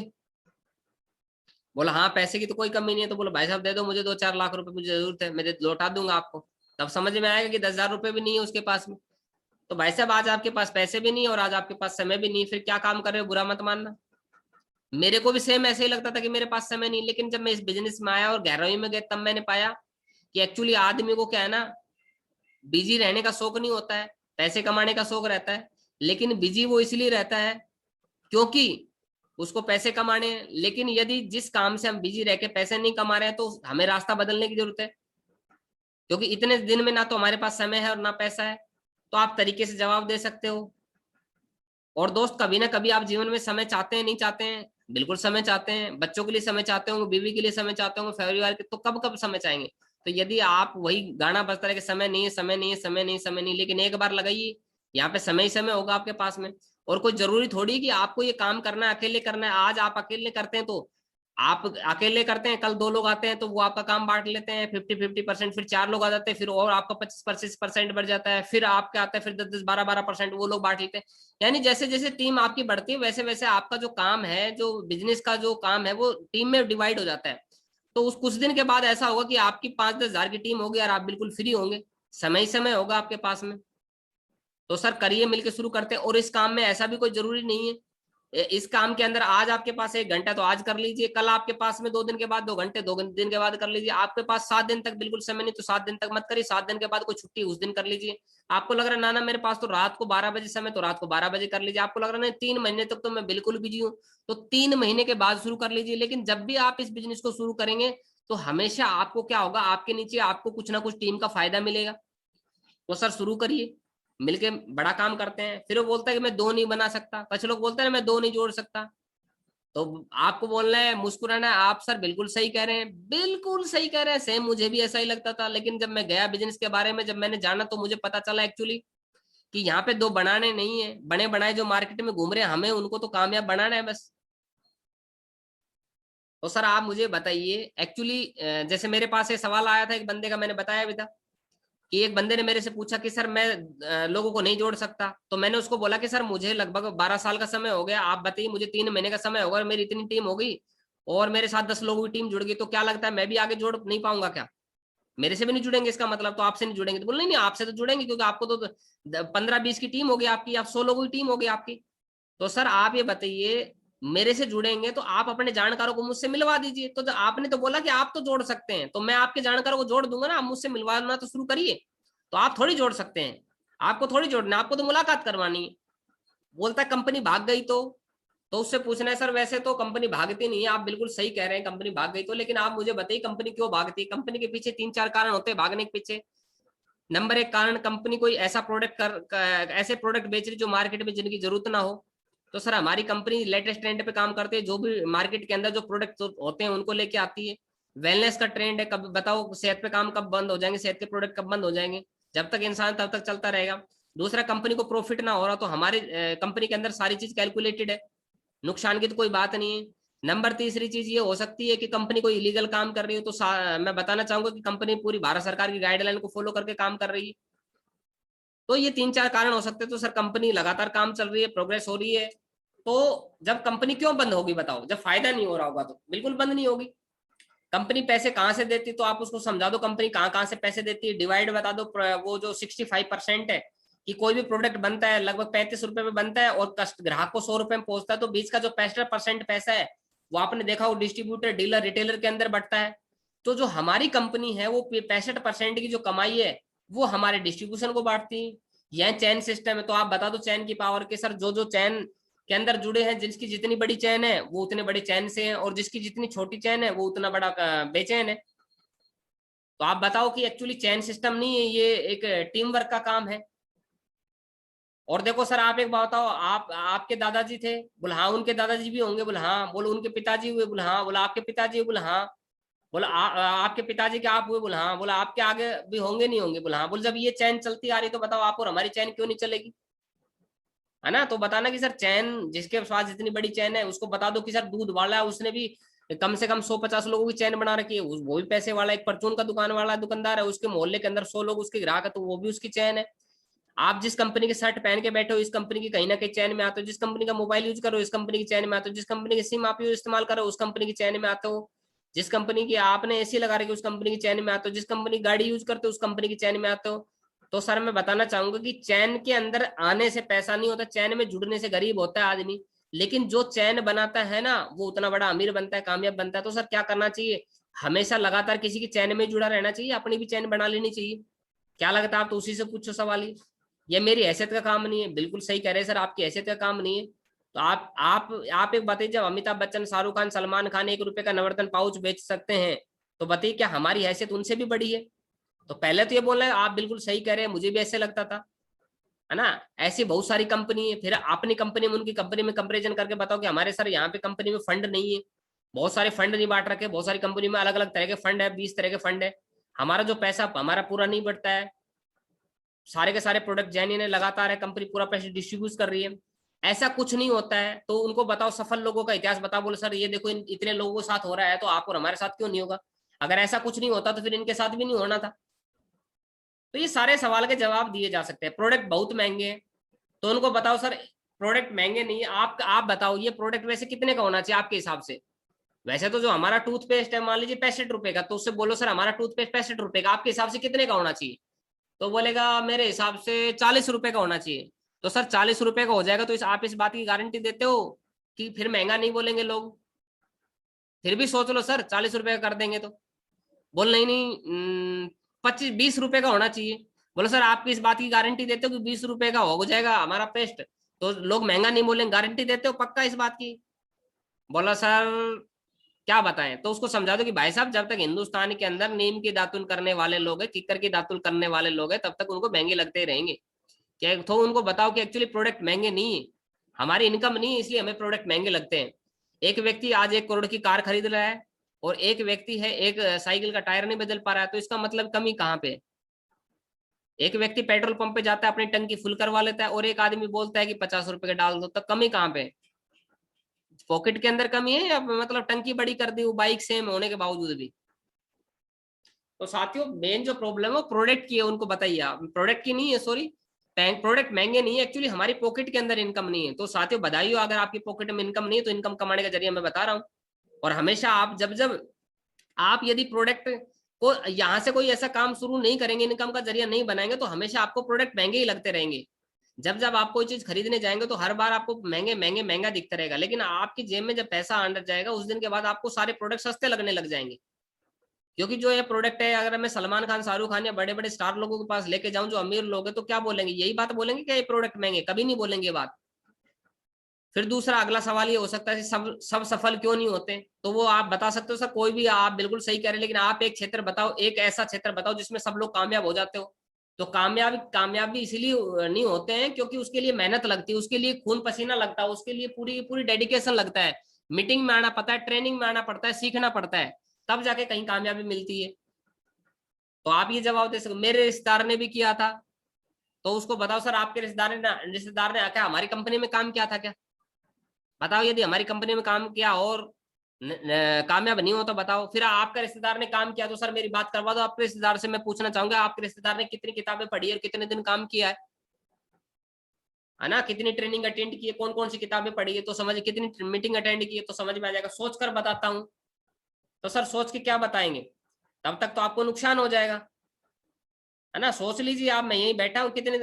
Speaker 1: बोला हाँ पैसे की तो कोई कमी नहीं है, तो बोलो भाई साहब दे दो मुझे 2-4 लाख रुपए, मुझे जरूरत है, मैं लौटा दूंगा आपको। तब समझ में आएगा कि 10,000 रुपए भी नहीं है उसके पास में। तो भाई साहब आज आपके पास पैसे भी नहीं है और आज आपके पास समय भी नहीं, फिर क्या काम कर रहे हो, बुरा मत मानना। मेरे को भी सेम ऐसे ही लगता था कि मेरे पास समय नहीं, लेकिन जब मैं इस बिजनेस में आया और गहराई में गया तब मैंने पाया कि एक्चुअली आदमी को क्या है ना, बिजी रहने का शौक नहीं होता है, पैसे कमाने का शौक रहता है। लेकिन बिजी वो इसलिए रहता है क्योंकि उसको पैसे कमाने हैं। लेकिन यदि जिस काम से हम बिजी रह के पैसे नहीं कमा रहे हैं तो हमें रास्ता बदलने की जरूरत है, क्योंकि इतने दिन में ना तो हमारे पास समय है और ना पैसा है। तो आप तरीके से जवाब दे सकते हो। और दोस्त कभी ना कभी आप जीवन में समय चाहते हैं, नहीं चाहते हैं, बिल्कुल समय चाहते हैं, बच्चों के लिए समय चाहते होंगे, बीवी के लिए समय चाहते होंगे, परिवार के, तो कब कब समय चाहेंगे। तो यदि आप वही गाना बजता रहे कि समय नहीं है, समय नहीं है, समय नहीं, समय नहीं, लेकिन एक बार लगाइए यहाँ पे समय ही समय होगा आपके पास में। और कोई जरूरी थोड़ी कि आपको ये काम करना है, अकेले करना है। आज आप अकेले करते हैं तो आप अकेले करते हैं, कल 2 लोग आते हैं तो वो आपका काम बांट लेते हैं 50-50%, फिर 4 लोग आ जाते हैं, फिर और आपका 25-25% बढ़ जाता है, फिर आपके आता है फिर 10-10, 12-12% वो लोग बांट लेते हैं। यानी जैसे जैसे टीम आपकी बढ़ती है वैसे वैसे आपका जो काम है, जो बिजनेस का जो काम है, वो टीम में डिवाइड हो जाता है। तो उस कुछ दिन के बाद ऐसा होगा कि आपकी 5-10 हजार की टीम होगी और आप बिल्कुल फ्री होंगे, समय ही समय होगा आपके पास में। तो सर करिए, मिलके शुरू करते हैं। और इस काम में ऐसा भी कोई जरूरी नहीं है, इस काम के अंदर आज आपके पास 1 घंटा तो आज कर लीजिए, कल आपके पास में 2 दिन के बाद 2 घंटे 2 दिन के बाद कर लीजिए। आपके पास 7 दिन तक बिल्कुल समय नहीं तो 7 दिन तक मत करिए, 7 दिन के बाद कोई छुट्टी उस दिन कर लीजिए। आपको लग रहा है ना ना मेरे पास तो रात को 12 बजे समय, तो रात को 12 बजे कर लीजिए। आपको लग रहा है ना 3 महीने तक तो मैं बिल्कुल बिजी हूँ, तो 3 महीने के बाद शुरू कर लीजिए। लेकिन जब भी आप इस बिजनेस को शुरू करेंगे तो हमेशा आपको क्या होगा, आपके नीचे आपको कुछ ना कुछ टीम का फायदा मिलेगा। तो सर शुरू करिए, मिलके बड़ा काम करते हैं। फिर वो बोलता है कि मैं 2 नहीं बना सकता, कुछ लोग बोलते हैं मैं 2 नहीं जोड़ सकता। तो आपको बोलना है, मुस्कुराना है, आप सर बिल्कुल सही कह रहे हैं, बिल्कुल सही कह रहे हैं। सेम मुझे भी ऐसा ही लगता था, लेकिन जब मैं गया बिजनेस के बारे में, जब मैंने जाना तो मुझे पता चला एक्चुअली कि यहाँ पे 2 बनाने नहीं है, बने बनाए जो मार्केट में घूम रहे हैं, हमें उनको तो कामयाब बनाना है बस। तो सर आप मुझे बताइए एक्चुअली, जैसे मेरे पास ये सवाल आया था एक बंदे का, मैंने बताया भी था कि एक बंदे ने मेरे से पूछा कि सर मैं लोगों को नहीं जोड़ सकता। तो मैंने उसको बोला कि सर मुझे लगभग 12 साल का समय हो गया, आप बताइए मुझे 3 महीने का समय होगा और मेरी इतनी टीम हो गई और मेरे साथ 10 लोगों की टीम जुड़ गई, तो क्या लगता है मैं भी आगे जोड़ नहीं पाऊंगा क्या? मेरे से भी नहीं जुड़ेंगे इसका मतलब, तो आपसे नहीं जुड़ेंगे? तो बोले नहीं नहीं, आपसे तो जुड़ेंगे क्योंकि आपको तो 15-20 की टीम होगी आपकी, आप 100 लोगों की टीम होगी आपकी। तो सर आप ये बताइए, मेरे से जुड़ेंगे तो आप अपने जानकारों को मुझसे मिलवा दीजिए। तो आपने तो बोला कि आप तो जोड़ सकते हैं, तो मैं आपके जानकारों को जोड़ दूंगा ना, आप मुझसे मिलवाना तो शुरू करिए। तो आप थोड़ी जोड़ सकते हैं, आपको थोड़ी जोड़ना, आपको तो मुलाकात करवानी है। बोलता है कंपनी भाग गई तो उससे पूछना है सर वैसे तो कंपनी भागती नहीं है, आप बिल्कुल सही कह रहे हैं कंपनी भाग गई तो, लेकिन आप मुझे बताइए कंपनी क्यों भागती है? कंपनी के पीछे 3-4 कारण होते हैं भागने के पीछे। नंबर 1 कारण, कंपनी कोई ऐसा प्रोडक्ट ऐसे प्रोडक्ट बेच रही जो मार्केट में जिनकी जरूरत ना हो। तो सर हमारी कंपनी लेटेस्ट ट्रेंड पे काम करती है, जो भी मार्केट के अंदर जो प्रोडक्ट होते हैं उनको लेके आती है। वेलनेस का ट्रेंड है, कब बताओ सेहत पे काम कब बंद हो जाएंगे, सेहत के प्रोडक्ट कब बंद हो जाएंगे? जब तक इंसान तब तक चलता रहेगा। दूसरा, कंपनी को प्रॉफिट ना हो रहा तो हमारी कंपनी के अंदर सारी चीज कैलकुलेटेड है, नुकसान की तो कोई बात नहीं है। नंबर तीसरी चीज ये हो सकती है कि कंपनी कोई इलीगल काम कर रही हो, तो मैं बताना चाहूंगा कि कंपनी पूरी भारत सरकार की गाइडलाइन को फॉलो करके काम कर रही है। तो ये 3-4 कारण हो सकते हैं। तो सर कंपनी लगातार काम चल रही है, प्रोग्रेस हो रही है। तो जब कंपनी क्यों बंद होगी बताओ? जब फायदा नहीं हो रहा होगा तो बिल्कुल बंद नहीं होगी। कंपनी पैसे कहाँ से देती तो आप उसको समझा दो, कंपनी कहाँ कहाँ से पैसे देती है, डिवाइड बता दो। वो जो 65% है कि कोई भी प्रोडक्ट बनता है लगभग 35 रुपए में बनता है और ग्राहक को 100 रुपए में पहुंचता है, तो बीच का जो 65% पैसा है वो आपने देखा वो डिस्ट्रीब्यूटर डीलर रिटेलर के अंदर बढ़ता है। तो जो हमारी कंपनी है वो 65% की जो कमाई है वो हमारे डिस्ट्रीब्यूशन को बांटती है। यह चैन सिस्टम है। तो आप बता दो चैन की पावर के सर, जो जो चैन के अंदर जुड़े हैं, जिसकी जितनी बड़ी चैन है वो उतने बड़े चैन से हैं, और जिसकी जितनी छोटी चैन है वो उतना बड़ा बेचैन है। तो आप बताओ कि एक्चुअली चैन सिस्टम नहीं है, ये एक टीम वर्क का काम है। और देखो सर आप एक बात बताओ, आप आपके दादाजी थे? बोला हाँ। उनके दादाजी भी होंगे? बोला हाँ। बोलो उनके पिताजी हुए? बोला हाँ। बोला आपके पिताजी हुए? बोला हाँ। बोला आपके पिताजी के आप हुए? बोला हाँ। बोला आपके आगे भी होंगे नहीं होंगे? बोला हाँ। बोले जब ये चैन चलती आ रही तो बताओ आप और हमारी चैन क्यों नहीं चलेगी? है ना? तो बताना कि सर चैन, जिसके पास जितनी बड़ी चैन है उसको बता दो कि सर दूध वाला है, उसने भी कम से कम 100-50 लोगों की चैन बना रखी है, वो भी पैसे वाला। एक परचून का दुकान वाला दुकानदार है, उसके मोहल्ले के अंदर 100 लोग उसके ग्राहक है, तो वो भी उसकी चैन है। आप जिस कंपनी के शर्ट पहन के बैठे हो इस कंपनी की कहीं ना कहीं चैन में आते हो, जिस कंपनी का मोबाइल यूज करो इस कंपनी की चैन में आते हो, जिस कंपनी की सिम आप इस्तेमाल करो उस कंपनी की चैन में आते हो, जिस कंपनी की आपने एसी लगा रखी है उस कंपनी की चैन में आते हो, जिस कंपनी की गाड़ी यूज करते हो उस कंपनी की चैन में आते हो। तो सर मैं बताना चाहूंगा कि चैन के अंदर आने से पैसा नहीं होता, चैन में जुड़ने से गरीब होता है आदमी। लेकिन जो चैन बनाता है ना वो उतना बड़ा अमीर बनता है, कामयाब बनता है। तो सर क्या करना चाहिए? हमेशा लगातार किसी की चैन में जुड़ा रहना चाहिए, अपनी भी चैन बना लेनी चाहिए। क्या लगता है? आप तो उसी से पूछो सवाल ये मेरी हैसियत का काम नहीं है। बिल्कुल सही कह रहे हैं सर, आपकी हैसियत का काम नहीं है। तो आप एक बताइए, जब अमिताभ बच्चन शाहरुख खान सलमान खान 1 रुपए का नवरत्न पाउच बेच सकते हैं, तो बताइए क्या हमारी हैसियत उनसे भी बड़ी है? तो पहले तो ये बोल रहे हैं आप बिल्कुल सही कह रहे हैं, मुझे भी ऐसे लगता था, है ना? ऐसी बहुत सारी कंपनी है, फिर अपनी कंपनी में उनकी कंपनी में कंपेरिजन करके बताओ कि हमारे सर यहाँ पे कंपनी में फंड नहीं है, बहुत सारे फंड नहीं बांट रखे, बहुत सारी कंपनी में अलग अलग तरह के फंड है, 20 तरह के फंड है। हमारा जो पैसा हमारा पूरा नहीं बढ़ता है। सारे के सारे प्रोडक्ट जैनी ने लगातार है, कंपनी पूरा पैसे डिस्ट्रीब्यूट कर रही है। ऐसा कुछ नहीं होता है। तो उनको बताओ, सफल लोगों का इतिहास बताओ, बोले सर ये देखो इतने लोगों के साथ हो रहा है तो आप और हमारे साथ क्यों नहीं होगा? अगर ऐसा कुछ नहीं होता तो फिर इनके साथ भी नहीं होना था। तो ये सारे सवाल के जवाब दिए जा सकते हैं। प्रोडक्ट बहुत महंगे हैं तो उनको बताओ सर प्रोडक्ट महंगे नहीं है, आप बताओ ये प्रोडक्ट वैसे कितने का होना चाहिए आपके हिसाब से? वैसे तो जो हमारा टूथपेस्ट है मान लीजिए 65 रुपए का, तो उससे बोलो सर हमारा टूथपेस्ट 65 रुपए का, आपके हिसाब से कितने का होना चाहिए? तो बोलेगा मेरे हिसाब से 40 रुपए का होना चाहिए। तो सर 40 रुपए का हो जाएगा तो आप इस बात की गारंटी देते हो कि फिर महंगा नहीं बोलेंगे लोग? फिर भी सोच लो सर, 40 रुपए का कर देंगे तो बोल नहीं नहीं 25-20 रुपए का होना चाहिए। बोलो सर आपकी इस बात की गारंटी देते हो कि 20 रुपए का हो जाएगा हमारा पेस्ट, तो लोग महंगा नहीं बोलेंगे, गारंटी देते हो पक्का इस बात की? बोला सर क्या बताएं? तो उसको समझा दो कि भाई साहब जब तक हिंदुस्तान के अंदर नीम की दातुन करने वाले लोग हैं, किक्कर की दातुन करने वाले लोग हैं, तब तक उनको महंगे लगते ही रहेंगे। क्या तो उनको बताओ कि एक्चुअली प्रोडक्ट महंगे नहीं है, हमारी इनकम नहीं है इसलिए हमें प्रोडक्ट महंगे लगते हैं। एक व्यक्ति आज 1 करोड़ की कार खरीद रहा है और एक व्यक्ति है एक साइकिल का टायर नहीं बदल पा रहा है, तो इसका मतलब कमी कहाँ पे? एक व्यक्ति पेट्रोल पंप पे जाता है अपनी टंकी फुल करवा लेता है और एक आदमी बोलता है कि 50 रुपए का डाल दो, तो कमी कहाँ पे? पॉकेट के अंदर कमी है या मतलब टंकी बड़ी कर दी वो बाइक सेम होने के बावजूद भी? तो साथियों मेन जो प्रॉब्लम है वो प्रोडक्ट की है, उनको बताइए आप, प्रोडक्ट की नहीं है सॉरी। प्रोडक्ट महंगे नहीं है, एक्चुअली हमारी पॉकेट के अंदर इनकम नहीं है। तो साथियों बधाई हो अगर आपकी पॉकेट में इनकम नहीं है, तो इनकम कमाने का जरिया मैं बता रहा हूँ। और हमेशा आप जब जब आप यदि प्रोडक्ट को यहाँ से कोई ऐसा काम शुरू नहीं करेंगे, इनकम का जरिया नहीं बनाएंगे, तो हमेशा आपको प्रोडक्ट महंगे ही लगते रहेंगे। जब जब आप कोई चीज खरीदने जाएंगे तो हर बार आपको महंगे महंगे महंगा दिखता रहेगा, लेकिन आपकी जेब में जब पैसा अंदर जाएगा उस दिन के बाद आपको सारे प्रोडक्ट सस्ते लगने लग जाएंगे। क्योंकि जो ये प्रोडक्ट है, अगर मैं सलमान खान, शाहरुख खान या बड़े बड़े स्टार लोगों के पास लेके जाऊं जो अमीर लोग हैं, तो क्या बोलेंगे? यही बात बोलेंगे क्या ये प्रोडक्ट महंगे? कभी नहीं बोलेंगे ये बात। फिर दूसरा अगला सवाल ये हो सकता है सब सब सफल क्यों नहीं होते? तो वो आप बता सकते हो सर कोई भी, आप बिल्कुल सही कह रहे हैं, लेकिन आप एक क्षेत्र बताओ, एक ऐसा क्षेत्र बताओ जिसमें सब लोग कामयाब हो जाते हो। तो कामयाब भी इसीलिए नहीं होते हैं क्योंकि उसके लिए मेहनत लगती है, उसके लिए खून पसीना लगता है, उसके लिए पूरी पूरी डेडिकेशन लगता है, मीटिंग में आना पड़ता है, ट्रेनिंग में आना पड़ता है, सीखना पड़ता है, तब जाके कहीं कामयाबी मिलती है। तो आप ये जवाब दे सकते, मेरे रिश्तेदार ने भी किया था, तो उसको बताओ सर आपके रिश्तेदार ने आकर हमारी कंपनी में काम किया था क्या? बताओ यदि हमारी कंपनी में काम किया और कामयाब नहीं हो तो बताओ। फिर आपका रिश्तेदार ने काम किया तो सर मेरी बात करवा दो आपके रिश्तेदार से। मैं पूछना चाहूंगा आपके रिश्तेदार ने कितनी किताबें पढ़ी है और कितने दिन काम किया है ना? कितनी ट्रेनिंग अटेंड की है, कौन कौन सी किताबें पढ़ी है, तो समझ, कितनी मीटिंग अटेंड की है, तो समझ में आ जाएगा। सोच कर बताता हूँ तो सर सोच के क्या बताएंगे? तब तक तो आपको नुकसान हो जाएगा, है ना? सोच लीजिए आप, मैं यही बैठा हूँ कितने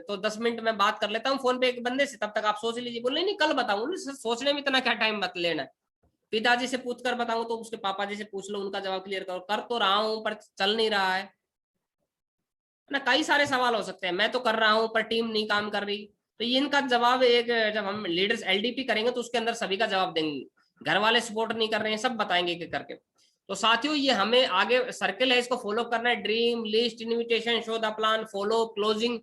Speaker 1: तो 10 मिनट में बात कर लेता हूँ फोन पे एक बंदे से, तब तक आप सोच लीजिए। बोले नहीं कल बताऊंगा, सोचने में इतना क्या टाइम मत लेना। पिताजी से पूछ कर बताऊं तो उसके पापा जी से पूछ लो, उनका जवाब क्लियर करो। कर तो रहा हूं पर चल नहीं रहा है ना? कई सारे सवाल हो सकते हैं, मैं तो कर रहा हूं पर टीम नहीं काम कर रही। तो ये इनका जवाब एक, जब हम लीडर्स एलडीपी करेंगे तो उसके अंदर सभी का जवाब देंगे। घर वाले सपोर्ट नहीं कर रहे हैं, सब बताएंगे कि करके। तो साथियों ये हमें आगे सर्कल है, इसको फॉलो करना है। Dream list, invitation, show the plan, follow, closing.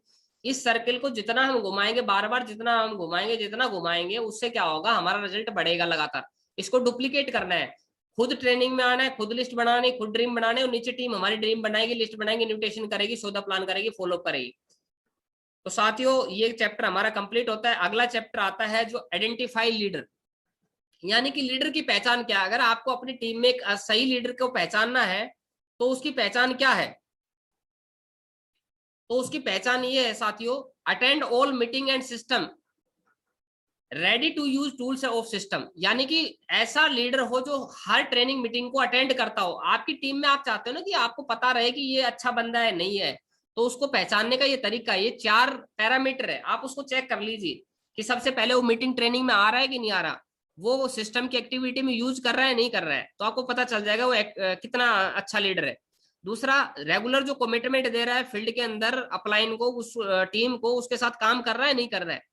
Speaker 1: इस सर्कल को जितना हम घुमाएंगे, बार बार जितना हम घुमाएंगे, जितना घुमाएंगे, उससे क्या होगा, हमारा रिजल्ट बढ़ेगा लगातार। इसको डुप्लीकेट करना है, खुद ट्रेनिंग में आना है, खुद लिस्ट बनानी, खुद ड्रीम बनाने, और नीचे टीम हमारी ड्रीम बनाएगी, लिस्ट बनाएगी, इन्विटेशन करेगी, सौदा प्लान करेगी, फॉलो करेगी। तो साथियों ये चैप्टर हमारा कंप्लीट होता है। अगला चैप्टर आता है जो आइडेंटिफाई लीडर, यानी कि लीडर की पहचान क्या है। अगर आपको अपनी टीम में एक सही लीडर को पहचानना है तो उसकी पहचान क्या है? तो उसकी पहचान ये है साथियों, attend all meeting and system, ready to use tools of system. यानी कि ऐसा लीडर हो जो हर ट्रेनिंग मीटिंग को अटेंड करता हो। आपकी टीम में आप चाहते हो ना कि आपको पता रहे कि ये अच्छा बंदा है नहीं है, तो उसको पहचानने का ये तरीका, ये 4 पैरामीटर है, आप उसको चेक कर लीजिए कि सबसे पहले वो मीटिंग ट्रेनिंग में आ रहा है कि नहीं आ रहा, वो सिस्टम की एक्टिविटी में यूज कर रहा है नहीं कर रहा है, तो आपको पता चल जाएगा वो कितना अच्छा लीडर है। दूसरा, रेगुलर जो कमिटमेंट दे रहा है फील्ड के अंदर अपलाइन को, उस टीम को, उसके साथ काम कर रहा है नहीं कर रहा है,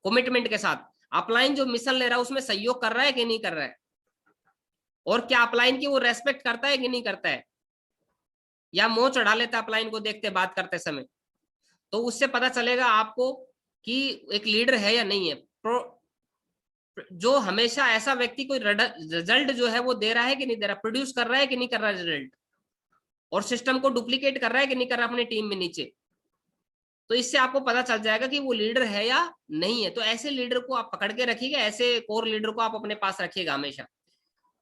Speaker 1: कमिटमेंट के साथ। अपलाइन जो मिशन ले रहा है उसमें सहयोग कर रहा है कि नहीं कर रहा है, और क्या अपलाइन की वो रेस्पेक्ट करता है कि नहीं करता है, या मुंह चढ़ा लेता है अपलाइन को देखते बात करते समय। तो उससे पता चलेगा आपको कि एक लीडर है या नहीं है। जो हमेशा ऐसा व्यक्ति कोई रिजल्ट जो है वो दे रहा है कि नहीं दे रहा, प्रोड्यूस कर रहा है कि नहीं कर रहा रिजल्ट, और सिस्टम को डुप्लीकेट कर रहा है कि नहीं कर रहा अपनी टीम में नीचे। तो इससे आपको पता चल जाएगा कि वो लीडर है या नहीं है। तो ऐसे लीडर को आप पकड़ के रखिएगा, ऐसे कोर लीडर को आप अपने पास रखिएगा हमेशा।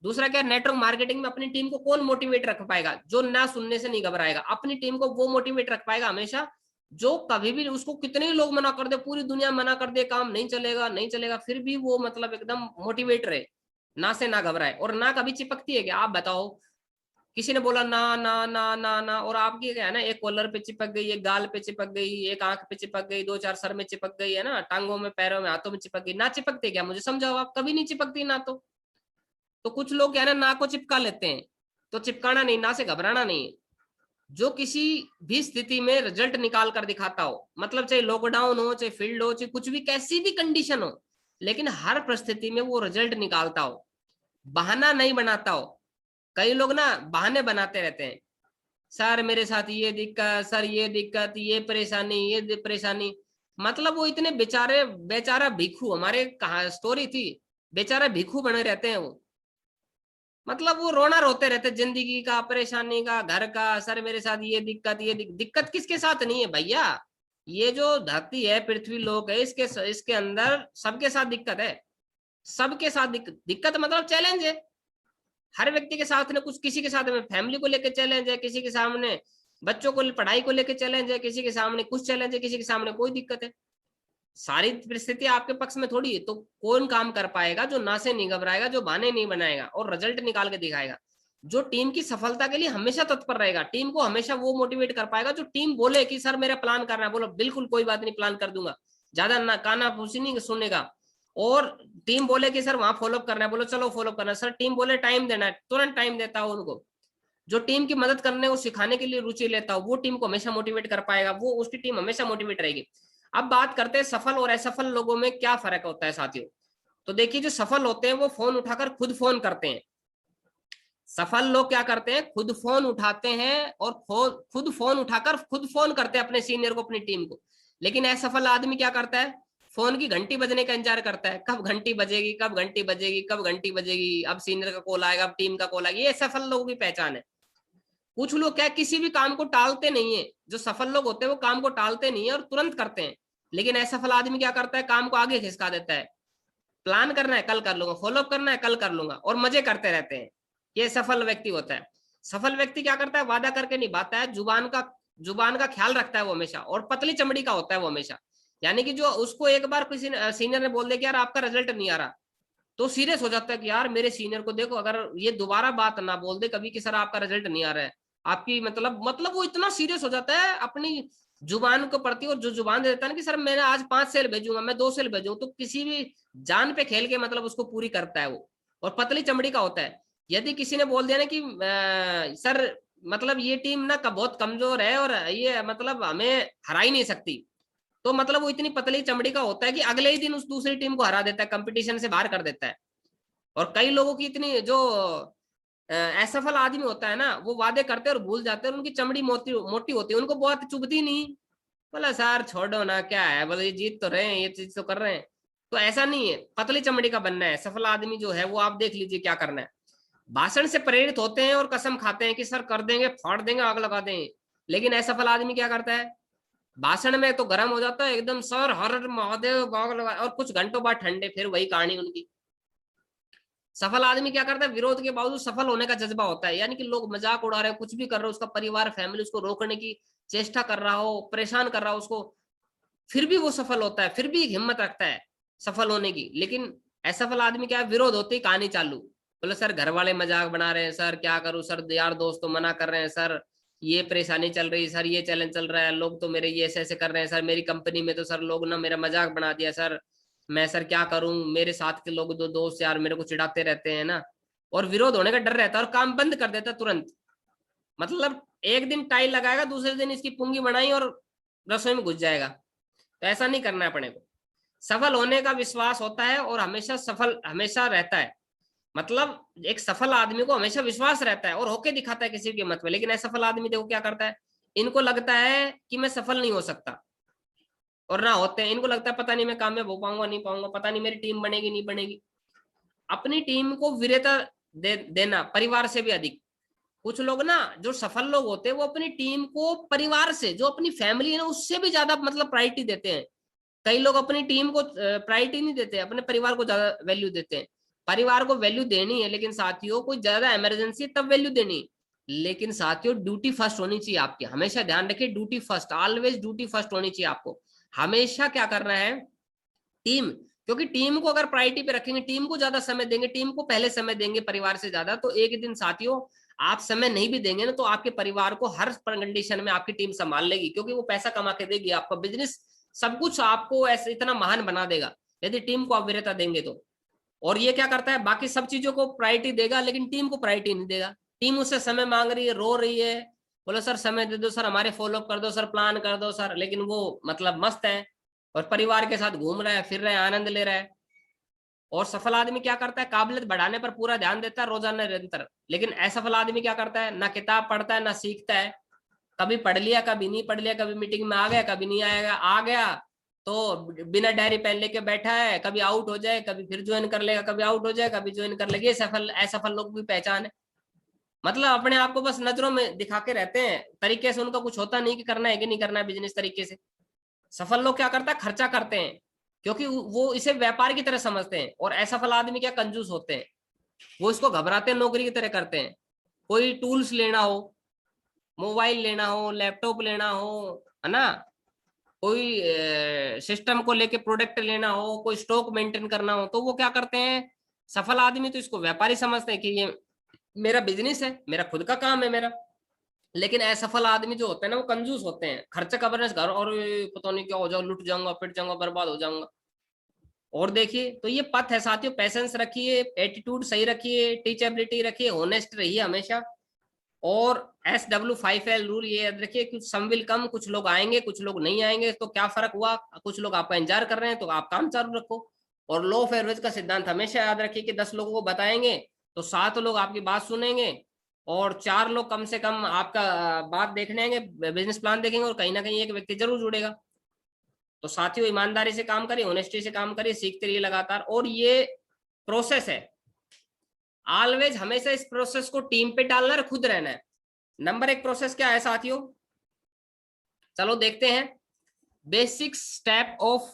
Speaker 1: दूसरा क्या, नेटवर्क मार्केटिंग में अपनी टीम को कौन मोटिवेट रख पाएगा, जो ना सुनने से नहीं घबराएगा। अपनी टीम को वो मोटिवेट रख पाएगा हमेशा जो कभी भी, उसको कितने ही लोग मना कर दे, पूरी दुनिया मना कर दे, काम नहीं चलेगा नहीं चलेगा, फिर भी वो मतलब एकदम मोटिवेट रहे, ना से ना घबराए। और ना कभी चिपकती है क्या, आप बताओ। किसी ने बोला ना ना ना ना ना, और आपकी क्या है ना, एक कॉलर पे चिपक गई, एक गाल पे चिपक गई, एक आंख पे चिपक गई, दो चार सर में चिपक गई है ना, टांगों में, पैरों में, हाथों में चिपक गई। ना चिपकते क्या, मुझे समझाओ आप। कभी नहीं चिपकती ना। तो कुछ लोग क्या है ना को चिपका लेते हैं। तो चिपकाना नहीं, ना से घबराना नहीं है। जो किसी भी स्थिति में रिजल्ट निकाल कर दिखाता हो, मतलब चाहे लॉकडाउन हो, चाहे फील्ड हो, चाहे कुछ भी, कैसी भी कंडीशन हो, लेकिन हर परिस्थिति में वो रिजल्ट निकालता हो, बहाना नहीं बनाता हो। कई लोग ना बहाने बनाते रहते हैं, सर मेरे साथ ये दिक्कत, सर ये दिक्कत, ये परेशानी, ये परेशानी। मतलब वो इतने बेचारे, बेचारा भिखू, हमारे कहा स्टोरी थी, बेचारा भिखू बने रहते हैं वो। मतलब वो रोना रोते रहते, जिंदगी का, परेशानी का, घर का, सर मेरे साथ ये दिक्कत, ये दिक्कत किसके साथ नहीं है भैया। ये जो धरती है, पृथ्वी लोक है, इसके अंदर सबके साथ दिक्कत है। सबके साथ दिक्कत मतलब चैलेंज है। हर व्यक्ति के साथ ने कुछ, किसी के साथ में फैमिली को लेकर चैलेंज है, किसी के सामने बच्चों को पढ़ाई को लेकर चैलेंज है, किसी के सामने कुछ चैलेंज है, किसी के सामने कोई दिक्कत है। सारी परिस्थिति आपके पक्ष में थोड़ी है। तो कौन काम कर पाएगा जो ना से नहीं घबराएगा, जो बहाने नहीं बनाएगा और रिजल्ट निकाल के दिखाएगा, जो टीम की सफलता के लिए हमेशा तत्पर रहेगा। टीम को हमेशा वो मोटिवेट कर पाएगा जो टीम बोले कि सर मेरा प्लान करना है, बोलो बिल्कुल कोई बात नहीं, प्लान कर दूंगा, ज्यादा ना काना फूसी नहीं सुनेगा। और टीम बोले कि सर वहां फॉलोअप करना है, बोलो चलो फॉलोअप करना है। सर टीम बोले टाइम देना है, तुरंत टाइम देता हो उनको। जो टीम की मदद करने को, सिखाने के लिए रुचि लेता हो, वो टीम को हमेशा मोटिवेट कर पाएगा, वो उसकी टीम हमेशा मोटिवेट रहेगी। अब बात करते हैं सफल और असफल लोगों में क्या फर्क होता है साथियों। तो देखिए, जो सफल होते हैं वो फोन उठाकर खुद फोन करते हैं। सफल लोग क्या करते हैं, खुद फोन उठाते हैं और खुद फोन उठाकर खुद फोन करते हैं अपने सीनियर को, अपनी टीम को। लेकिन असफल आदमी क्या करता है, फोन की घंटी बजने का इंतजार करता है, कब घंटी बजेगी, कब घंटी बजेगी, कब घंटी बजेगी, अब सीनियर का कॉल आएगा, अब टीम का कॉल आएगा। ये सफल लोगों की पहचान है। कुछ लोग क्या, किसी भी काम को टालते नहीं है। जो सफल लोग होते हैं वो काम को टालते नहीं है और तुरंत करते हैं। लेकिन असफल आदमी क्या करता है, काम को आगे खिसका देता है। प्लान करना है कल कर लूंगा, फॉलोअप करना है कल कर लूंगा, और मजे करते रहते हैं। ये सफल व्यक्ति होता है। सफल व्यक्ति क्या करता है, वादा करके निभाता है, जुबान का ख्याल रखता है वो हमेशा, और पतली चमड़ी का होता है वो हमेशा। यानी कि जो उसको एक बार किसी सीनियर ने बोल दिया कि यार आपका रिजल्ट नहीं आ रहा, तो सीरियस हो जाता है कि यार मेरे सीनियर को देखो, अगर ये दोबारा बात ना बोल दे कभी कि सर आपका रिजल्ट नहीं आ रहा है, आपकी मतलब वो इतना सीरियस हो जाता है अपनी जुबान को प्रति। और जो जुबान दे देता है ना कि सर मैंने आज 5 सेल भेजूंगा, मैं 2 सेल भेजूंगा, तो किसी भी जान पे खेल के मतलब उसको पूरी करता है वो। और पतली चमड़ी का होता है। यदि किसी ने बोल दिया ना कि सर मतलब ये टीम ना बहुत कमजोर है और ये मतलब हमें हरा ही नहीं सकती, तो मतलब वो इतनी पतली चमड़ी का होता है कि अगले ही दिन उस दूसरी टीम को हरा देता है, कंपटीशन से बाहर कर देता है। और कई लोगों की इतनी जो असफल आदमी होता है ना, वो वादे करते हैं और भूल जाते हैं, उनकी चमड़ी मोटी मोटी होती है, उनको बहुत चुभती नहीं। बोला सर छोड़ो ना, क्या है, बोले ये जीत तो रहे हैं, ये चीज तो कर रहे हैं। तो ऐसा नहीं है, पतली चमड़ी का बनना है। सफल आदमी जो है वो आप देख लीजिए क्या करना है। भाषण से प्रेरित होते हैं और कसम खाते हैं कि सर कर देंगे, फाड़ देंगे, आग लगा देंगे। लेकिन असफल आदमी क्या करता है, भाषण में तो गर्म हो जाता है एकदम, सर हर महादेव आग लगा, और कुछ घंटों बाद ठंडे, फिर वही कहानी उनकी। सफल आदमी क्या करता है, विरोध के बावजूद सफल होने का जज्बा होता है। यानी कि लोग मजाक उड़ा रहे हो, कुछ भी कर रहे हो, उसका परिवार, फैमिली उसको रोकने की चेष्टा कर रहा हो, परेशान कर रहा हो उसको, फिर भी वो सफल होता है, फिर भी हिम्मत रखता है सफल होने की। लेकिन असफल आदमी क्या है, विरोध होती कहानी चालू। बोले सर घर वाले मजाक बना रहे हैं, सर क्या करूं, सर यार दोस्त तो मना कर रहे हैं, सर ये परेशानी चल रही है, सर ये चैलेंज चल रहा है, लोग तो मेरे ये ऐसे ऐसे कर रहे हैं, सर मेरी कंपनी में तो सर लोग ना मेरा मजाक बना दिया, सर मैं सर क्या करूं, मेरे साथ के लोग दो दोस्त यार मेरे को चिढ़ाते रहते हैं ना। और विरोध होने का डर रहता है और काम बंद कर देता तुरंत। मतलब एक दिन टाइल लगाएगा, दूसरे दिन इसकी पुंगी बनाई और रसोई में घुस जाएगा। तो ऐसा नहीं करना है अपने को। सफल होने का विश्वास होता है और हमेशा सफल हमेशा रहता है। मतलब एक सफल आदमी को हमेशा विश्वास रहता है और होके दिखाता है किसी के मत में। लेकिन असफल आदमी देखो क्या करता है, इनको लगता है कि मैं सफल नहीं हो सकता, और ना होते हैं। इनको लगता है पता नहीं मैं कामयाब हो पाऊंगा नहीं पाऊंगा, पता नहीं मेरी टीम बनेगी नहीं बनेगी। अपनी टीम को वीरता देना परिवार से भी अधिक। कुछ लोग ना जो सफल लोग होते हैं वो अपनी टीम को परिवार से, जो अपनी फैमिली है ना, उससे भी ज्यादा मतलब प्रायोरिटी देते हैं। कई लोग अपनी टीम को प्रायोरिटी नहीं देते, अपने परिवार को ज्यादा वैल्यू देते हैं। परिवार को वैल्यू देनी है, लेकिन साथियों कोई ज्यादा इमरजेंसी तब वैल्यू देनी, लेकिन साथियों ड्यूटी फर्स्ट होनी चाहिए आपकी। हमेशा ध्यान रखिए, duty first, always duty first होनी चाहिए आपको। हमेशा क्या करना है, टीम, क्योंकि टीम को अगर प्रायोरिटी पे रखेंगे, टीम को ज्यादा समय देंगे, टीम को पहले समय देंगे परिवार से ज्यादा, तो एक दिन साथियों आप समय नहीं भी देंगे ना, तो आपके परिवार को हर कंडीशन में आपकी टीम संभाल लेगी, क्योंकि वो पैसा कमा के देगी, आपका बिजनेस सब कुछ आपको ऐसे इतना महान बना देगा यदि टीम को आप वीरता देंगे तो। और ये क्या करता है, बाकी सब चीजों को प्रायोरिटी देगा, लेकिन टीम को प्रायोरिटी नहीं देगा। टीम उससे समय मांग रही है, रो रही है, बोलो सर समय दे दो सर, हमारे फॉलो कर दो सर, प्लान कर दो सर, लेकिन वो मतलब मस्त है और परिवार के साथ घूम रहा है, फिर रहा है, आनंद ले रहा है। और सफल आदमी क्या करता है, काबिलियत बढ़ाने पर पूरा ध्यान देता है रोजाना निरंतर। लेकिन असफल आदमी क्या करता है, ना किताब पढ़ता है ना सीखता है, कभी पढ़ लिया कभी नहीं पढ़ लिया, कभी मीटिंग में आ गया कभी नहीं आएगा, आ गया तो बिना डायरी पेन लेके बैठा है, कभी आउट हो जाए कभी फिर ज्वाइन कर लेगा, कभी आउट हो जाए कभी ज्वाइन कर लेगा। ये सफल असफल लोग भी पहचान है, मतलब अपने आप को बस नजरों में दिखा के रहते हैं, तरीके से उनका कुछ होता नहीं कि करना है कि नहीं करना है बिजनेस तरीके से। सफल लोग क्या करता है, खर्चा करते हैं, क्योंकि वो इसे व्यापार की तरह समझते हैं। और असफल आदमी क्या, कंजूस होते हैं, वो इसको घबराते हैं, नौकरी की तरह करते हैं। कोई टूल्स लेना हो, मोबाइल लेना हो, लैपटॉप लेना हो, है ना, कोई सिस्टम को लेके प्रोडक्ट लेना हो, कोई स्टॉक मेंटेन करना हो, तो वो क्या करते हैं, सफल आदमी तो इसको व्यापारी समझते हैं कि ये मेरा बिजनेस है, मेरा खुद का काम है मेरा। लेकिन असफल आदमी जो होते हैं ना, वो कंजूस होते हैं, खर्चा का बरस घर, और पता नहीं क्या हो जाओ, लुट जाऊंगा, पिट जाऊंगा, बर्बाद हो जाऊंगा। और देखिए, तो ये पथ है साथियों, पैसेंस रखिए, एटीट्यूड सही रखिए, टीचेबिलिटी रखिए, होनेस्ट रहिए हमेशा। और SW5L रूल ये याद रखिए, कुछ सम विल कम, कुछ लोग आएंगे कुछ लोग नहीं आएंगे, तो क्या फर्क हुआ, कुछ लोग आपका इंतजार कर रहे हैं तो आप काम चालू रखो। और लॉ ऑफ एवरेज का सिद्धांत हमेशा याद रखिए कि 10 लोगों को बताएंगे तो 7 लोग आपकी बात सुनेंगे, और 4 लोग कम से कम आपका बात देखने आएंगे, बिजनेस प्लान देखेंगे, और कहीं ना कहीं एक व्यक्ति जरूर जुड़ेगा। तो साथियों ईमानदारी से काम करिए, ऑनेस्टी से काम करिए, सीखते रहिए लगातार। और ये प्रोसेस है, ऑलवेज हमेशा इस प्रोसेस को टीम पे डालना है, खुद रहना है। नंबर 1 प्रोसेस क्या है साथियों, चलो देखते हैं। बेसिक स्टेप ऑफ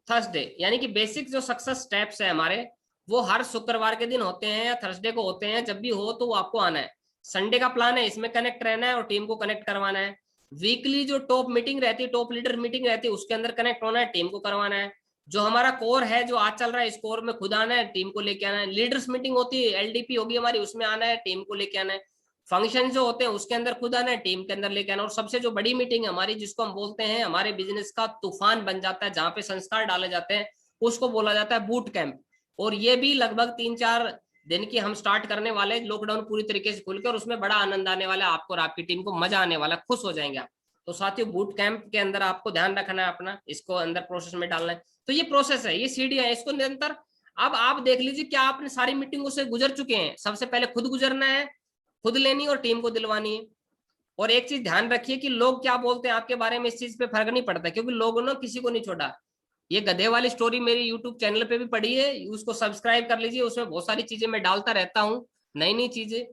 Speaker 1: थर्सडे, यानी कि बेसिक जो सक्सेस स्टेप्स है हमारे, वो हर शुक्रवार के दिन होते हैं या थर्सडे को होते हैं, जब भी हो तो वो आपको आना है। संडे का प्लान है, इसमें कनेक्ट रहना है और टीम को कनेक्ट करवाना है। वीकली जो टॉप मीटिंग रहती है, टॉप लीडर मीटिंग रहती है, उसके अंदर कनेक्ट होना है, टीम को करवाना है। जो हमारा कोर है, जो आज चल रहा है, इस कोर में खुद आना है, टीम को लेके आना है। लीडर्स मीटिंग होती है, LDP होगी हमारी, उसमें आना है, टीम को लेके आना है। फंक्शन जो होते हैं उसके अंदर खुद आना है, टीम के अंदर लेके आना। और सबसे जो बड़ी मीटिंग है हमारी, जिसको हम बोलते हैं हमारे बिजनेस का तूफान बन जाता है, जहां पे संस्कार डाले जाते हैं, उसको बोला जाता है बूट कैंप। और ये भी लगभग 3-4 दिन की हम स्टार्ट करने वाले, लॉकडाउन पूरी तरीके से खुल के, और उसमें बड़ा आनंद आने वाला है आपको और आपकी टीम को, मजा आने वाला है, खुश हो जाएंगे आप। तो साथियों बूट कैंप के अंदर आपको ध्यान रखना है अपना, इसको अंदर प्रोसेस में डालना है। तो ये प्रोसेस है, ये सीढ़ियां है, इसको निरंतर। अब आप देख लीजिए क्या आपने सारी मीटिंगों से गुजर चुके हैं, सबसे पहले खुद गुजरना है, खुद लेनी और टीम को दिलवानी है। और एक चीज ध्यान रखिए कि लोग क्या बोलते हैं आपके बारे में, इस चीज पे फर्क नहीं पड़ता, क्योंकि लोगों ने किसी को नहीं छोड़ा। ये गधे वाली स्टोरी मेरी यूट्यूब चैनल पे भी पड़ी है, उसको सब्सक्राइब कर लीजिए, उसमें बहुत सारी चीजें मैं डालता रहता हूँ, नई नई चीजें,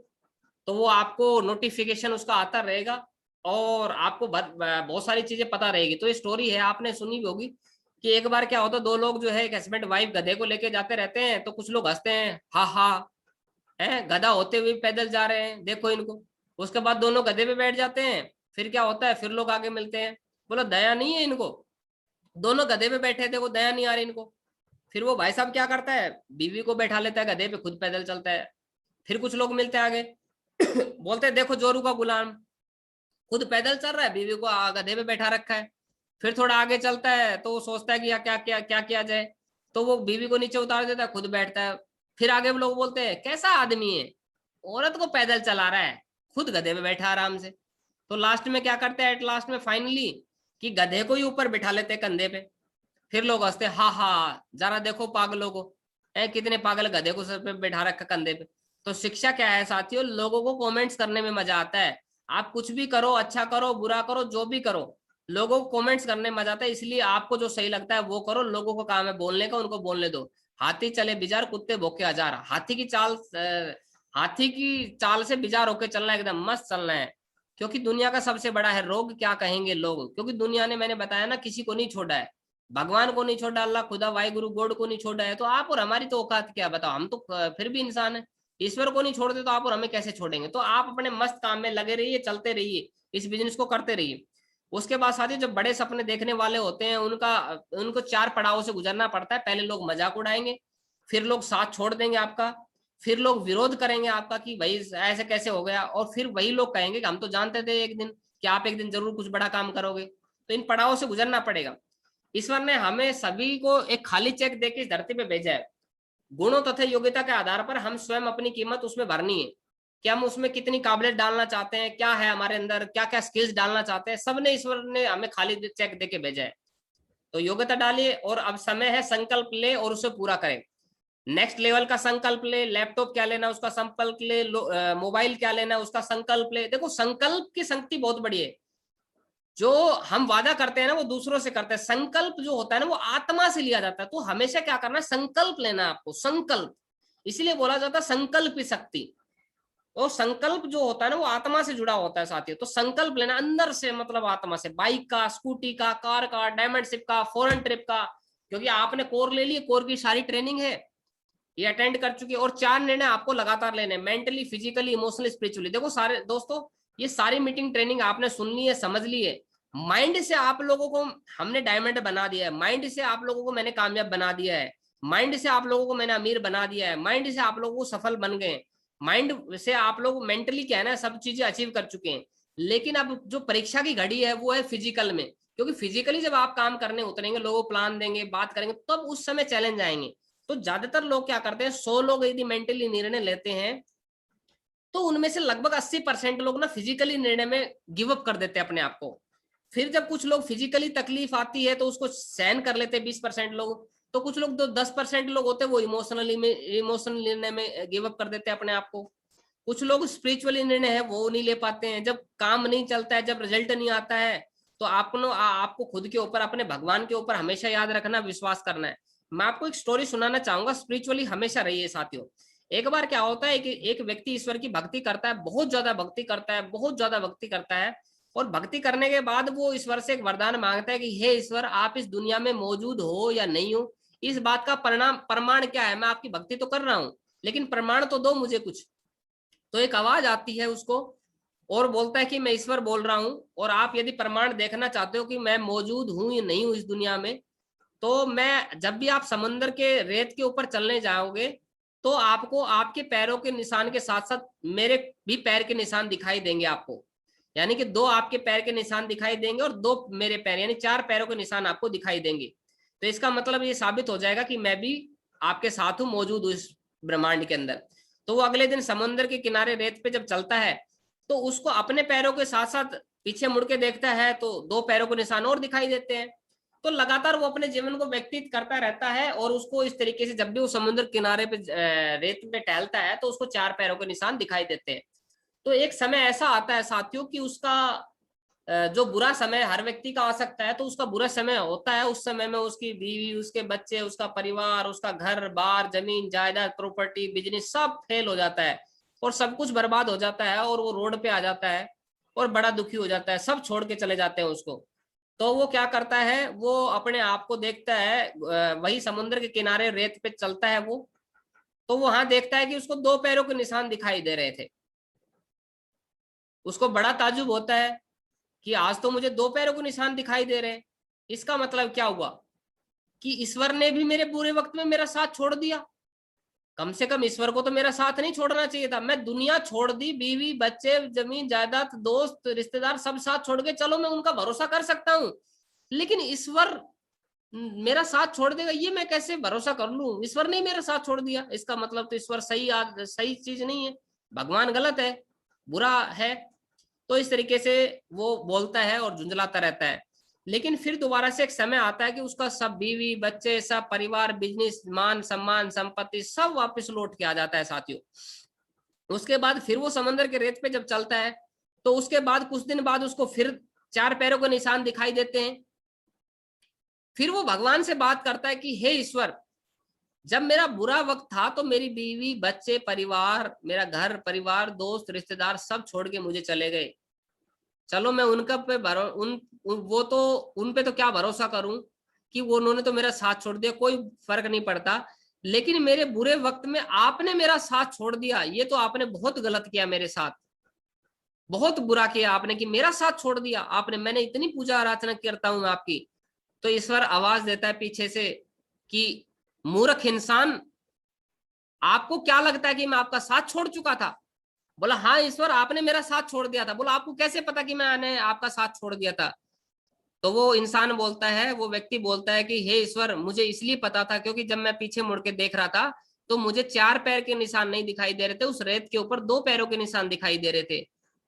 Speaker 1: तो वो आपको नोटिफिकेशन उसका आता रहेगा, और आपको बहुत सारी चीजें पता रहेगी। तो ये स्टोरी है, आपने सुनी भी होगी कि एक बार क्या होता, 2 लोग जो है, एक हस्बैंड वाइफ गधे को लेके जाते रहते हैं, तो कुछ लोग हंसते हैं, हा हा, है गधा होते हुए पैदल जा रहे हैं, देखो इनको। उसके बाद दोनों गधे पे बैठ जाते हैं, फिर क्या होता है, फिर लोग आगे मिलते हैं, बोलो दया नहीं है इनको, दोनों गधे पे बैठे थे, वो दया नहीं आ रही इनको। फिर वो भाई साहब क्या करता है, बीवी को बैठा लेता है गधे पे, खुद पैदल चलता है। फिर कुछ लोग मिलते हैं आगे बोलते हैं देखो जोरू का गुलाम, खुद पैदल चल रहा है, बीवी को गधे पे बैठा रखा है। फिर थोड़ा आगे चलता है तो वो सोचता है कि क्या क्या क्या किया जाए, तो वो बीवी को नीचे उतार देता है, खुद बैठता है। फिर आगे वो लोग बोलते हैं कैसा आदमी है, औरत को पैदल चला रहा है, खुद गधे पे बैठा आराम से। तो लास्ट में क्या करते हैं, एट लास्ट में फाइनली, कि गधे को ही ऊपर बिठा लेते हैं कंधे पे। फिर लोग हंसते, हा हा, जरा देखो पागलों को, कितने पागल, गधे को सर पे बैठा रखा कंधे पे। तो शिक्षा क्या है साथियों, लोगों को कमेंट्स करने में मजा आता है। आप कुछ भी करो, अच्छा करो बुरा करो, जो भी करो, लोगों को कमेंट्स करने में मजा आता है। इसलिए आपको जो सही लगता है वो करो, लोगों को काम है बोलने का, उनको बोलने दो। हाथी चले बिजार, कुत्ते भौंके हजार। हाथी की चाल हाथी की चाल से बिजार होकर चलना है, एकदम मस्त चलना है। क्योंकि दुनिया का सबसे बड़ा है रोग, क्या कहेंगे लोग, क्योंकि दुनिया ने, मैंने बताया ना, किसी को नहीं छोड़ा है। भगवान को नहीं छोड़ा, अल्लाह खुदा वाहिगुरु गॉड को नहीं छोड़ा है। तो आप और हमारी तो औकात क्या, बताओ, हम तो फिर भी इंसान है। ईश्वर को नहीं छोड़ते तो आप और हमें कैसे छोड़ेंगे। तो आप अपने मस्त काम में लगे रहिए, चलते रहिए, इस बिजनेस को करते रहिए। उसके बाद साथियों, जब बड़े सपने देखने वाले होते हैं, उनको 4 पड़ावों से गुजरना पड़ता है। पहले लोग मजाक उड़ाएंगे, फिर लोग साथ छोड़ देंगे आपका, फिर लोग विरोध करेंगे आपका कि भाई ऐसे कैसे हो गया, और फिर वही लोग कहेंगे कि हम तो जानते थे एक दिन कि आप एक दिन जरूर कुछ बड़ा काम करोगे। तो इन पड़ावों से गुजरना पड़ेगा। ईश्वर ने हमें सभी को एक खाली चेक देके इस धरती पे भेजा है। गुणों तथा योग्यता के आधार पर हम स्वयं अपनी कीमत उसमें भरनी है कि हम उसमें कितनी काबिलियत डालना चाहते हैं, क्या है हमारे अंदर, क्या क्या स्किल्स डालना चाहते हैं। सबने, ईश्वर ने हमें खाली चेक देके भेजा है। तो योग्यता डालिए, और अब समय है संकल्प ले और उसे पूरा करें। नेक्स्ट लेवल का संकल्प ले, लैपटॉप क्या लेना उसका संकल्प ले, मोबाइल क्या लेना उसका संकल्प ले। देखो, संकल्प की शक्ति बहुत बड़ी है। जो हम वादा करते हैं ना वो दूसरों से करते हैं, संकल्प जो होता है ना वो आत्मा से लिया जाता है। तो हमेशा क्या करना है, संकल्प लेना है आपको, संकल्प। इसीलिए बोला जाता है संकल्प की शक्ति। और संकल्प जो होता है ना वो आत्मा से जुड़ा होता है साथियों। तो संकल्प लेना अंदर से, मतलब आत्मा से, बाइक का, स्कूटी का, कार का, डायमंड शिप का, फॉरेन ट्रिप का। क्योंकि आपने कोर ले ली, कोर की सारी ट्रेनिंग है, ये अटेंड कर चुकी है। और 4 निर्णय आपको लगातार लेने, मेंटली, फिजिकली, इमोशनली, स्पिरिचुअली। देखो सारे दोस्तों, ये सारी मीटिंग ट्रेनिंग आपने सुन ली है, समझ ली है। माइंड से आप लोगों को हमने डायमंड बना दिया है, माइंड से आप लोगों को मैंने कामयाब बना दिया है, माइंड से आप लोगों को मैंने अमीर बना दिया है, माइंड से आप लोगों को सफल बन गए, माइंड से आप लोग मेंटली क्या है ना, सब चीजें अचीव कर चुके हैं। लेकिन अब जो परीक्षा की घड़ी है वो है फिजिकल में। क्योंकि फिजिकली जब आप काम करने उतरेंगे, लोगों को प्लान देंगे, बात करेंगे, तब उस समय चैलेंज आएंगे। तो ज्यादातर लोग क्या करते हैं, 100 लोग यदि मेंटली निर्णय लेते हैं तो उनमें से लगभग 80% लोग ना फिजिकली निर्णय में गिव अप कर देते हैं अपने आप को। फिर जब कुछ लोग फिजिकली तकलीफ आती है तो उसको सहन कर लेते हैं 20% लोग। तो कुछ लोग, तो 10% लोग होते हैं वो इमोशनल निर्णय में गिव अप कर देते हैं अपने आप को। कुछ लोग स्पिरिचुअली निर्णय है वो नहीं ले पाते हैं। जब काम नहीं चलता है, जब रिजल्ट नहीं आता है, तो आपको खुद के ऊपर, अपने भगवान के ऊपर हमेशा याद रखना, विश्वास करना है। मैं आपको एक स्टोरी सुनाना चाहूंगा। स्पिरिचुअली हमेशा रहिए साथियों। एक बार क्या होता है कि एक व्यक्ति ईश्वर की भक्ति करता है, बहुत ज्यादा भक्ति करता है, बहुत ज्यादा भक्ति करता है। और भक्ति करने के बाद वो ईश्वर से एक वरदान मांगता है कि हे ईश्वर, आप इस दुनिया में मौजूद हो या नहीं हो, इस बात का प्रमाण क्या है। मैं आपकी भक्ति तो कर रहा हूं, लेकिन प्रमाण तो दो मुझे कुछ। तो एक आवाज आती है उसको, और बोलता है कि मैं ईश्वर बोल रहा हूं, और आप यदि प्रमाण देखना चाहते हो कि मैं मौजूद हूं या नहीं हूं इस दुनिया में, तो मैं, जब भी आप समुद्र के रेत के ऊपर चलने जाओगे, तो आपको आपके पैरों के निशान के साथ साथ मेरे भी पैर के निशान दिखाई देंगे आपको। यानी कि 2 आपके पैर के निशान दिखाई देंगे और 2 मेरे पैर, यानी 4 पैरों के निशान आपको दिखाई देंगे। तो इसका मतलब ये साबित हो जाएगा कि मैं भी आपके साथ हूं, मौजूद हूं इस ब्रह्मांड के अंदर। तो वो अगले दिन समुद्र के किनारे रेत पे जब चलता है, तो उसको अपने पैरों के साथ साथ पीछे मुड़ के देखता है तो 2 पैरों के निशान और दिखाई देते हैं। तो लगातार वो अपने जीवन को व्यतीत करता रहता है, और उसको इस तरीके से जब भी वो समुद्र किनारे पे रेत पे टहलता है तो उसको 4 पैरों के निशान दिखाई देते हैं। तो एक समय ऐसा आता है साथियों कि उसका जो बुरा समय हर व्यक्ति का आ सकता है, तो उसका बुरा समय होता है। उस समय में उसकी बीवी, उसके बच्चे, उसका परिवार, उसका घर बार, जमीन जायदाद, प्रॉपर्टी, बिजनेस सब फेल हो जाता है, और सब कुछ बर्बाद हो जाता है, और वो रोड पे आ जाता है और बड़ा दुखी हो जाता है। सब छोड़ के चले जाते हैं उसको। तो वो क्या करता है, वो अपने आप को देखता है, वही समुद्र के किनारे रेत पे चलता है वो। तो वहां देखता है कि उसको 2 पैरों के निशान दिखाई दे रहे थे। उसको बड़ा ताज्जुब होता है कि आज तो मुझे 2 पैरों के निशान दिखाई दे रहे हैं। इसका मतलब क्या हुआ कि ईश्वर ने भी मेरे बुरे वक्त में मेरा साथ छोड़ दिया। कम से कम ईश्वर को तो मेरा साथ नहीं छोड़ना चाहिए था। मैं दुनिया छोड़ दी, बीवी, बच्चे, जमीन जायदाद, दोस्त, रिश्तेदार सब साथ छोड़ के, चलो मैं उनका भरोसा कर सकता हूँ, लेकिन ईश्वर मेरा साथ छोड़ देगा, ये मैं कैसे भरोसा कर लूं। ईश्वर ने मेरा साथ छोड़ दिया, इसका मतलब तो ईश्वर सही चीज नहीं है, भगवान गलत है, बुरा है। तो इस तरीके से वो बोलता है और झुंझलाता रहता है। लेकिन फिर दोबारा से एक समय आता है कि उसका सब बीवी, बच्चे, सब परिवार, बिजनेस, मान सम्मान, संपत्ति सब वापस लौट के आ जाता है साथियों। उसके बाद फिर वो समंदर के रेत पे जब चलता है, तो उसके बाद कुछ दिन बाद उसको फिर 4 पैरों के निशान दिखाई देते हैं। फिर वो भगवान से बात करता है कि हे ईश्वर, जब मेरा बुरा वक्त था तो मेरी बीवी, बच्चे, परिवार, मेरा घर परिवार, दोस्त, रिश्तेदार सब छोड़ के मुझे चले गए। चलो मैं उनका पे वो तो उन पे तो क्या भरोसा करूं कि वो उन्होंने तो मेरा साथ छोड़ दिया, कोई फर्क नहीं पड़ता। लेकिन मेरे बुरे वक्त में आपने मेरा साथ छोड़ दिया, ये तो आपने बहुत गलत किया मेरे साथ, बहुत बुरा किया आपने कि मेरा साथ छोड़ दिया आपने। मैंने इतनी पूजा आराधना करता हूं मैं आपकी। तो ईश्वर आवाज देता है पीछे से कि मूर्ख इंसान, आपको क्या लगता है कि मैं आपका साथ छोड़ चुका था? बोला हाँ ईश्वर, आपने मेरा साथ छोड़ दिया था। बोला आपको कैसे पता कि मैंने आपका साथ छोड़ दिया था? तो वो इंसान बोलता है, वो व्यक्ति बोलता है कि हे ईश्वर, मुझे इसलिए पता था क्योंकि जब मैं पीछे मुड़ के देख रहा था तो मुझे 4 पैर के निशान नहीं दिखाई दे रहे थे, उस रेत के ऊपर 2 पैरों के निशान दिखाई दे रहे थे।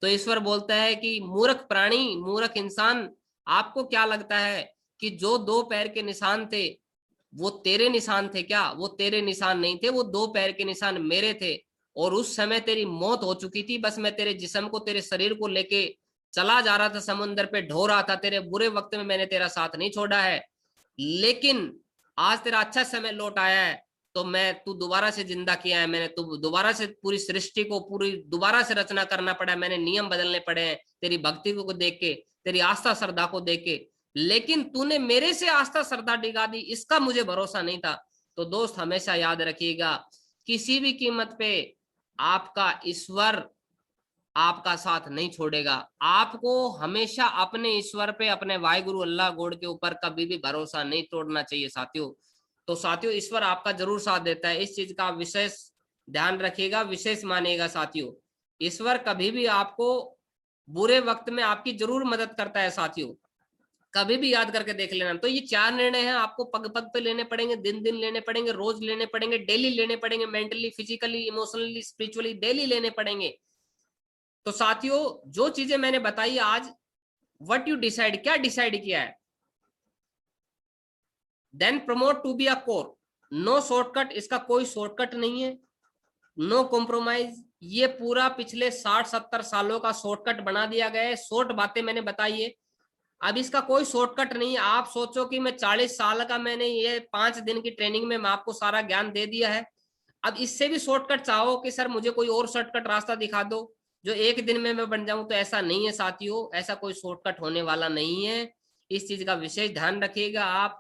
Speaker 1: तो ईश्वर बोलता है कि मूर्ख प्राणी, मूर्ख इंसान, आपको क्या लगता है कि जो 2 पैर के निशान थे वो तेरे निशान थे क्या? वो तेरे निशान नहीं थे, वो 2 पैर के निशान मेरे थे। और उस समय तेरी मौत हो चुकी थी, बस मैं तेरे जिस्म को, तेरे शरीर को लेके चला जा रहा था, समुन्द्र पे ढो रहा था। तेरे बुरे वक्त में मैंने तेरा साथ नहीं छोड़ा है, लेकिन आज तेरा अच्छा समय लौट आया है तो मैं तू दोबारा से जिंदा किया है मैंने, तू दोबारा से पूरी सृष्टि को पूरी दोबारा से रचना करना पड़ा है, मैंने नियम बदलने पड़े हैं तेरी भक्ति को देख के, तेरी आस्था श्रद्धा को देख के। लेकिन तूने मेरे से आस्था श्रद्धा डिगा दी, इसका मुझे भरोसा नहीं था। तो दोस्त हमेशा याद रखिएगा, किसी भी कीमत पे आपका ईश्वर आपका साथ नहीं छोड़ेगा। आपको हमेशा अपने ईश्वर पे, अपने वाहिगुरु अल्लाह गॉड के ऊपर कभी भी भरोसा नहीं तोड़ना चाहिए साथियों। तो साथियों ईश्वर आपका जरूर साथ देता है, इस चीज का विशेष ध्यान रखिएगा, विशेष मानिएगा साथियों। ईश्वर कभी भी आपको बुरे वक्त में आपकी जरूर मदद करता है साथियों, कभी भी याद करके देख लेना। तो ये 4 निर्णय हैं, आपको पग पग पे लेने पड़ेंगे, दिन दिन लेने पड़ेंगे, रोज लेने पड़ेंगे, डेली लेने पड़ेंगे, mentally, physically, emotionally, spiritually daily लेने पड़ेंगे। तो साथियों जो चीजें मैंने बताई आज, व्हाट यू डिसाइड, क्या डिसाइड किया है? Then promote to be a core, no shortcut, इसका कोई शॉर्टकट नहीं है, नो कॉम्प्रोमाइज। ये पूरा पिछले 60-70 सालों का शॉर्टकट बना दिया गया है, शॉर्ट बातें मैंने बताई है, अब इसका कोई शॉर्टकट नहीं है। आप सोचो कि मैं 40 साल का, मैंने ये 5 दिन की ट्रेनिंग में मैं आपको सारा ज्ञान दे दिया है, अब इससे भी शॉर्टकट चाहो कि सर मुझे कोई और शॉर्टकट रास्ता दिखा दो जो 1 दिन में मैं बन जाऊं, तो ऐसा नहीं है साथियों, ऐसा कोई शॉर्टकट होने वाला नहीं है। इस चीज का विशेष ध्यान रखिएगा आप,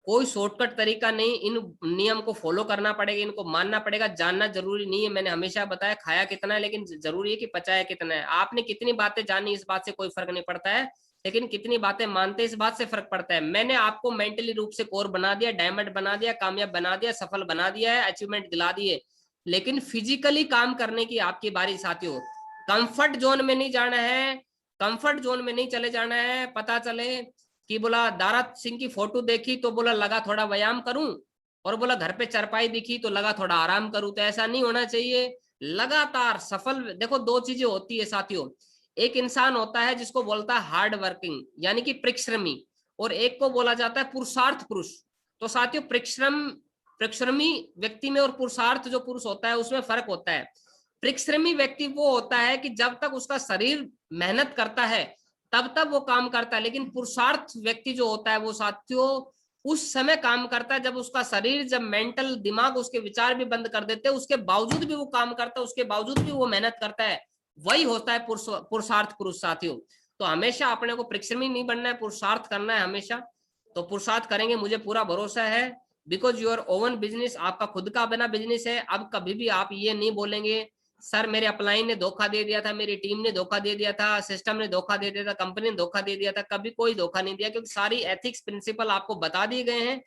Speaker 1: कोई शॉर्टकट तरीका नहीं, इन नियम को फॉलो करना पड़ेगा, इनको मानना पड़ेगा। जानना जरूरी नहीं है, मैंने हमेशा बताया खाया कितना है, लेकिन जरूरी है कि पचाया कितना है। आपने कितनी बातें जानी इस बात से कोई फर्क नहीं पड़ता है, लेकिन कितनी बातें मानते इस बात से फर्क पड़ता है। मैंने आपको मेंटली रूप से कोर बना दिया, डायमंड बना दिया, कामयाब बना दिया, सफल बना दिया है, अचीवमेंट दिला दिए, लेकिन फिजिकली काम करने की आपकी बारी साथियों। कंफर्ट जोन में नहीं जाना है, कंफर्ट जोन में नहीं चले जाना है। पता चले कि बोला दारा सिंह की फोटो देखी तो बोला लगा थोड़ा व्यायाम करूं, और बोला घर पे चारपाई दिखी तो लगा थोड़ा आराम करूं, तो ऐसा नहीं होना चाहिए। लगातार सफल, देखो 2 चीजें होती है साथियों, एक इंसान होता है जिसको बोलता है हार्ड वर्किंग यानी कि परिश्रमी, और एक को बोला जाता है पुरुषार्थ पुरुष। तो साथियों परिश्रमी व्यक्ति में और पुरुषार्थ जो पुरुष होता है उसमें फर्क होता है। परिश्रमी व्यक्ति वो होता है कि जब तक उसका शरीर मेहनत करता है तब तक वो काम करता है, लेकिन पुरुषार्थ व्यक्ति जो होता है वो साथियों उस समय काम करता है जब उसका शरीर, जब मेंटल दिमाग उसके विचार भी बंद कर देते हैं, उसके बावजूद भी वो काम करता है, उसके बावजूद भी वो मेहनत करता है, वही होता है पुरुषार्थ पुरुष साथियों। तो हमेशा अपने को परिश्रमी नहीं बनना है, पुरुषार्थ करना है हमेशा। तो पुरुषार्थ करेंगे, मुझे पूरा भरोसा है, बिकॉज यूर ओवन बिजनेस, आपका खुद का बना बिजनेस है। अब कभी भी आप ये नहीं बोलेंगे सर मेरे अपलाइन ने धोखा दे दिया था, मेरी टीम ने धोखा दे दिया था, सिस्टम ने धोखा दे दिया था, कंपनी ने धोखा दे दिया था। कभी कोई धोखा नहीं दिया, क्योंकि सारी एथिक्स प्रिंसिपल आपको बता दिए गए हैं।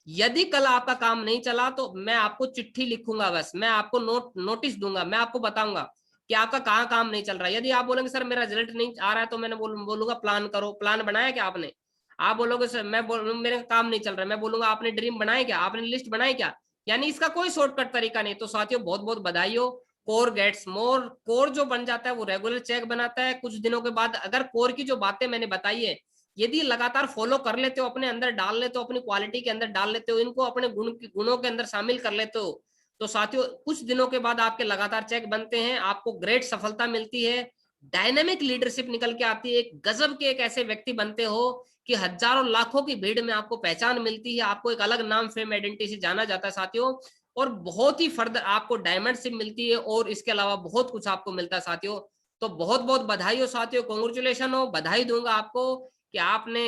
Speaker 1: यदि कल आपका काम नहीं चला तो मैं आपको चिट्ठी लिखूंगा, बस मैं आपको नोटिस दूंगा, मैं आपको बताऊंगा कि आपका कहाँ काम नहीं चल रहा है। यदि आप बोलेंगे सर मेरा रिजल्ट नहीं आ रहा है, तो मैंने बोलूंगा प्लान करो, प्लान बनाया क्या आपने? आप बोलोगे सर मेरे काम नहीं चल रहा है, मैं बोलूंगा आपने ड्रीम बनाए क्या, आपने लिस्ट बनाई क्या? यानी इसका कोई शॉर्टकट तरीका नहीं। तो साथियों बहुत बहुत बधाई हो, कोर गेट्स मोर। कोर जो बन जाता है वो रेगुलर चेक बनाता है कुछ दिनों के बाद। अगर कोर की जो बातें मैंने बताई है यदि लगातार फॉलो कर लेते हो, अपने अंदर डाल लेते हो, अपनी क्वालिटी के अंदर डाल लेते हो, इनको अपने गुणों के अंदर शामिल कर लेते हो, तो साथियों कुछ दिनों के बाद आपके लगातार चेक बनते हैं, आपको ग्रेट सफलता मिलती है, डायनेमिक लीडरशिप निकल के आती है, एक गजब के एक ऐसे व्यक्ति बनते हो कि हजारों लाखों की भीड़ में आपको पहचान मिलती है, आपको एक अलग नाम फेम आइडेंटिटी से जाना जाता है साथियों, और बहुत ही फर्दर आपको डायमंडशिप मिलती है और इसके अलावा बहुत कुछ आपको मिलता है साथियों। तो बहुत बहुत बधाई हो साथियों, कॉन्ग्रेचुलेशन हो, बधाई दूंगा आपको कि आपने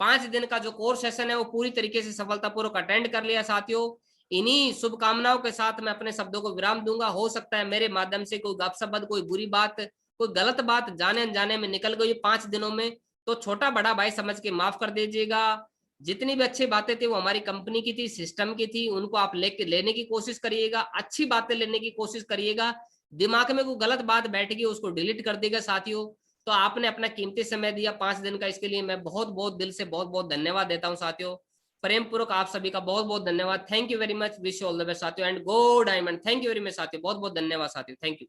Speaker 1: 5 दिन का जो कोर्स सेशन है वो पूरी तरीके से सफलतापूर्वक अटेंड कर लिया साथियों। इन्हीं शुभकामनाओं के साथ मैं अपने शब्दों को विराम दूंगा। हो सकता है मेरे माध्यम से कोई गपशप, कोई बुरी बात, कोई गलत बात जाने अनजाने में निकल गई 5 दिनों में, तो छोटा बड़ा भाई समझ के माफ कर दीजिएगा। जितनी भी अच्छी बातें थी वो हमारी कंपनी की थी, सिस्टम की थी, उनको आप लेने की कोशिश करिएगा, अच्छी बातें लेने की कोशिश करिएगा। दिमाग में कोई गलत बात बैठ गई उसको डिलीट कर देगा साथियों। तो आपने अपना कीमती समय दिया 5 दिन का, इसके लिए मैं बहुत बहुत दिल से बहुत बहुत धन्यवाद देता हूँ साथियों। प्रेम पूर्वक आप सभी का बहुत बहुत धन्यवाद। Thank you very much, wish you all the best साथियों, and go diamond. Thank you very much साथियों, बहुत बहुत धन्यवाद साथियों, थैंक यू।